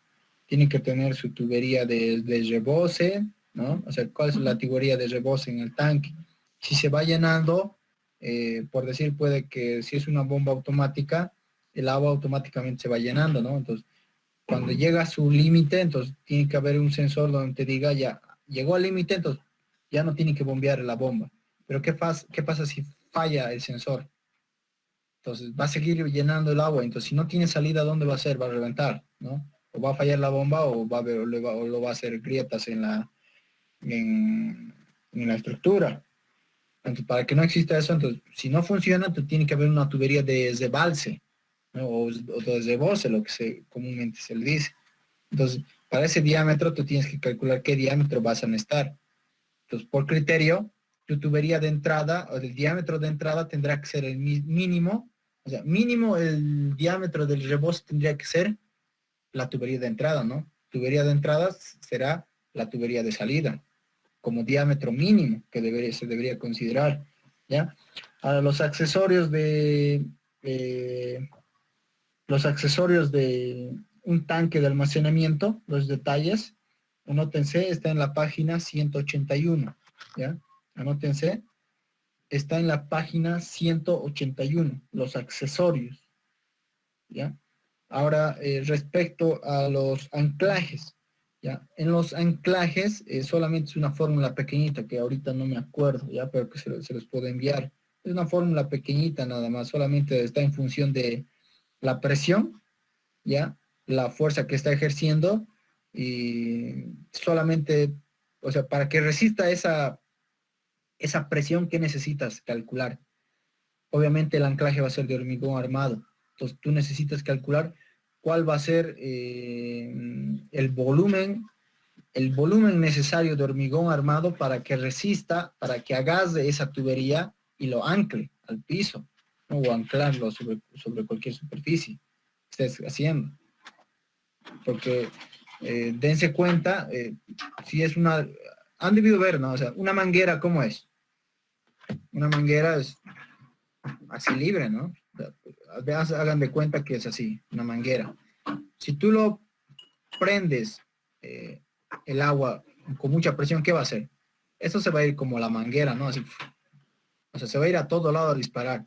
Speaker 1: tienen que tener su tubería de rebose, ¿no? O sea, ¿cuál es la tubería de rebose en el tanque? Si se va llenando, por decir, puede que si es una bomba automática, el agua automáticamente se va llenando, ¿no? Entonces, cuando llega a su límite, entonces tiene que haber un sensor donde te diga, ya, llegó al límite, entonces ya no tiene que bombear la bomba. Pero ¿qué pasa si falla el sensor? Entonces va a seguir llenando el agua. Entonces si no tiene salida, ¿dónde va a ser? Va a reventar, ¿no? O va a fallar la bomba o lo va a hacer grietas en la estructura. Entonces, para que no exista eso, entonces, si no funciona, entonces tiene que haber una tubería de desbalse, ¿no? O de desbose, lo que comúnmente se le dice. Entonces, para ese diámetro, tú tienes que calcular qué diámetro vas a necesitar. Entonces, por criterio, tu tubería de entrada, o el diámetro de entrada tendrá que ser el mínimo, o sea, mínimo el diámetro del rebose tendría que ser la tubería de entrada, ¿no? Tubería de entrada será la tubería de salida, como diámetro mínimo que se debería considerar, ¿ya? Ahora, los accesorios de un tanque de almacenamiento, los detalles, anótense, está en la página 181, ¿ya? Anótense, está en la página 181, los accesorios, ¿ya? Ahora, respecto a los anclajes, ¿ya? En los anclajes solamente es una fórmula pequeñita que ahorita no me acuerdo, ¿ya? Pero que se los puedo enviar. Es una fórmula pequeñita nada más, solamente está en función de la presión, ¿ya? La fuerza que está ejerciendo y solamente, o sea, para que resista esa presión que necesitas calcular. Obviamente el anclaje va a ser de hormigón armado. Entonces tú necesitas calcular cuál va a ser el volumen necesario de hormigón armado para que resista, para que agarre esa tubería y lo ancle al piso, ¿no? O anclarlo sobre cualquier superficie que estés haciendo. Porque dense cuenta, si es han debido ver, ¿no? O sea, una manguera, ¿cómo es? Una manguera es así libre, ¿no? Hagan de cuenta que es así, una manguera. Si tú lo prendes el agua con mucha presión, ¿qué va a hacer? Eso se va a ir como la manguera, ¿no? Así, o sea, se va a ir a todo lado a disparar.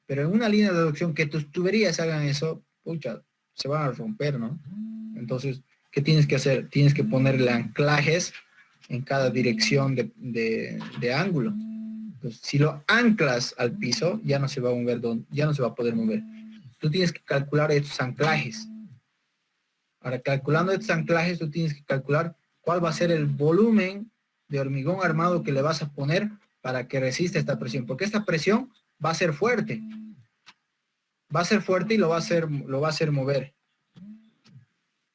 Speaker 1: Pero en una línea de aducción que tus tuberías hagan eso, pucha, se van a romper, ¿no? Entonces, ¿qué tienes que hacer? Tienes que ponerle anclajes en cada dirección de ángulo. Entonces, si lo anclas al piso, ya no se va a mover, ya no se va a poder mover. Tú tienes que calcular estos anclajes. Ahora, calculando estos anclajes, tú tienes que calcular cuál va a ser el volumen de hormigón armado que le vas a poner para que resista esta presión. Porque esta presión va a ser fuerte. Va a ser fuerte y lo va a hacer mover,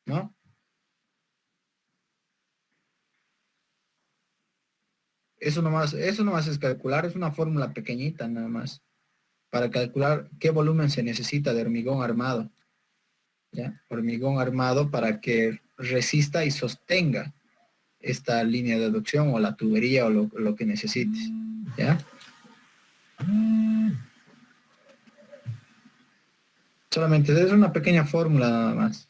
Speaker 1: ¿no? Eso nomás es calcular, es una fórmula pequeñita nada más, para calcular qué volumen se necesita de hormigón armado, ¿ya? Hormigón armado para que resista y sostenga esta línea de aducción o la tubería o lo que necesites, ¿ya? Solamente es una pequeña fórmula nada más,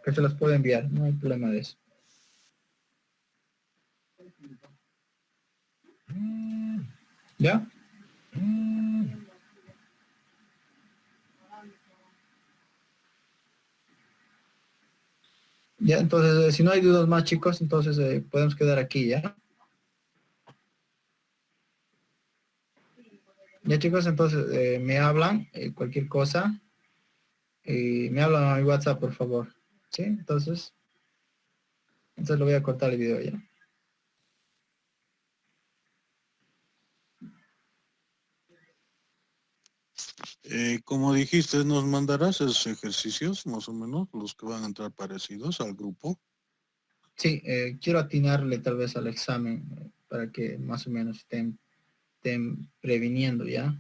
Speaker 1: que se las puedo enviar, no hay problema de eso. ¿Ya? Ya, entonces, si no hay dudas más, chicos, entonces podemos quedar aquí, ¿ya? Ya, chicos, entonces me hablan, cualquier cosa, me hablan a mi WhatsApp, por favor, ¿sí? Entonces lo voy a cortar el video ya.
Speaker 5: Como dijiste, ¿nos mandarás esos ejercicios, más o menos, los que van a entrar parecidos al grupo?
Speaker 1: Sí, quiero atinarle tal vez al examen para que más o menos estén previniendo, ¿ya?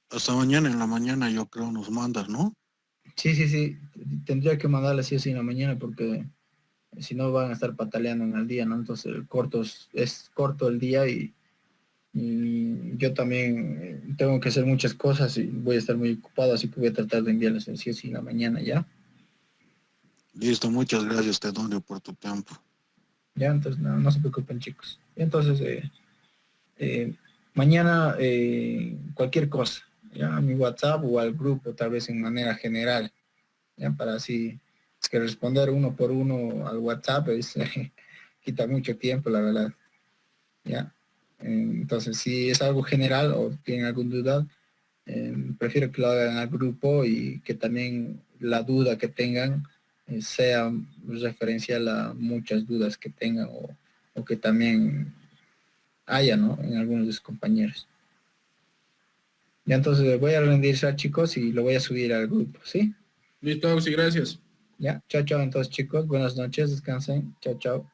Speaker 5: Hasta mañana en la mañana yo creo nos mandas, ¿no?
Speaker 1: Sí, tendría que mandarle sí o sí en la mañana porque si no van a estar pataleando en el día, ¿no? Entonces es corto el día y yo también tengo que hacer muchas cosas y voy a estar muy ocupado, así que voy a tratar de enviarles sí o sí en la mañana, ¿ya?
Speaker 5: Listo, muchas gracias, Tedonio, por tu tiempo.
Speaker 1: Ya, entonces no se preocupen, chicos. Y entonces mañana cualquier cosa, ya a mi WhatsApp o al grupo, tal vez en manera general, ya para así, es que responder uno por uno al WhatsApp es, quita mucho tiempo, la verdad, ya. Entonces, si es algo general o tienen alguna duda, prefiero que lo hagan al grupo y que también la duda que tengan sea referencial a muchas dudas que tengan o que también haya, ¿no? En algunos de sus compañeros. Ya entonces voy a rendir, chicos, y lo voy a subir al grupo, ¿sí?
Speaker 4: Listo, Auxi, gracias.
Speaker 1: Ya, chao, chao, entonces chicos, buenas noches, descansen, chao, chao.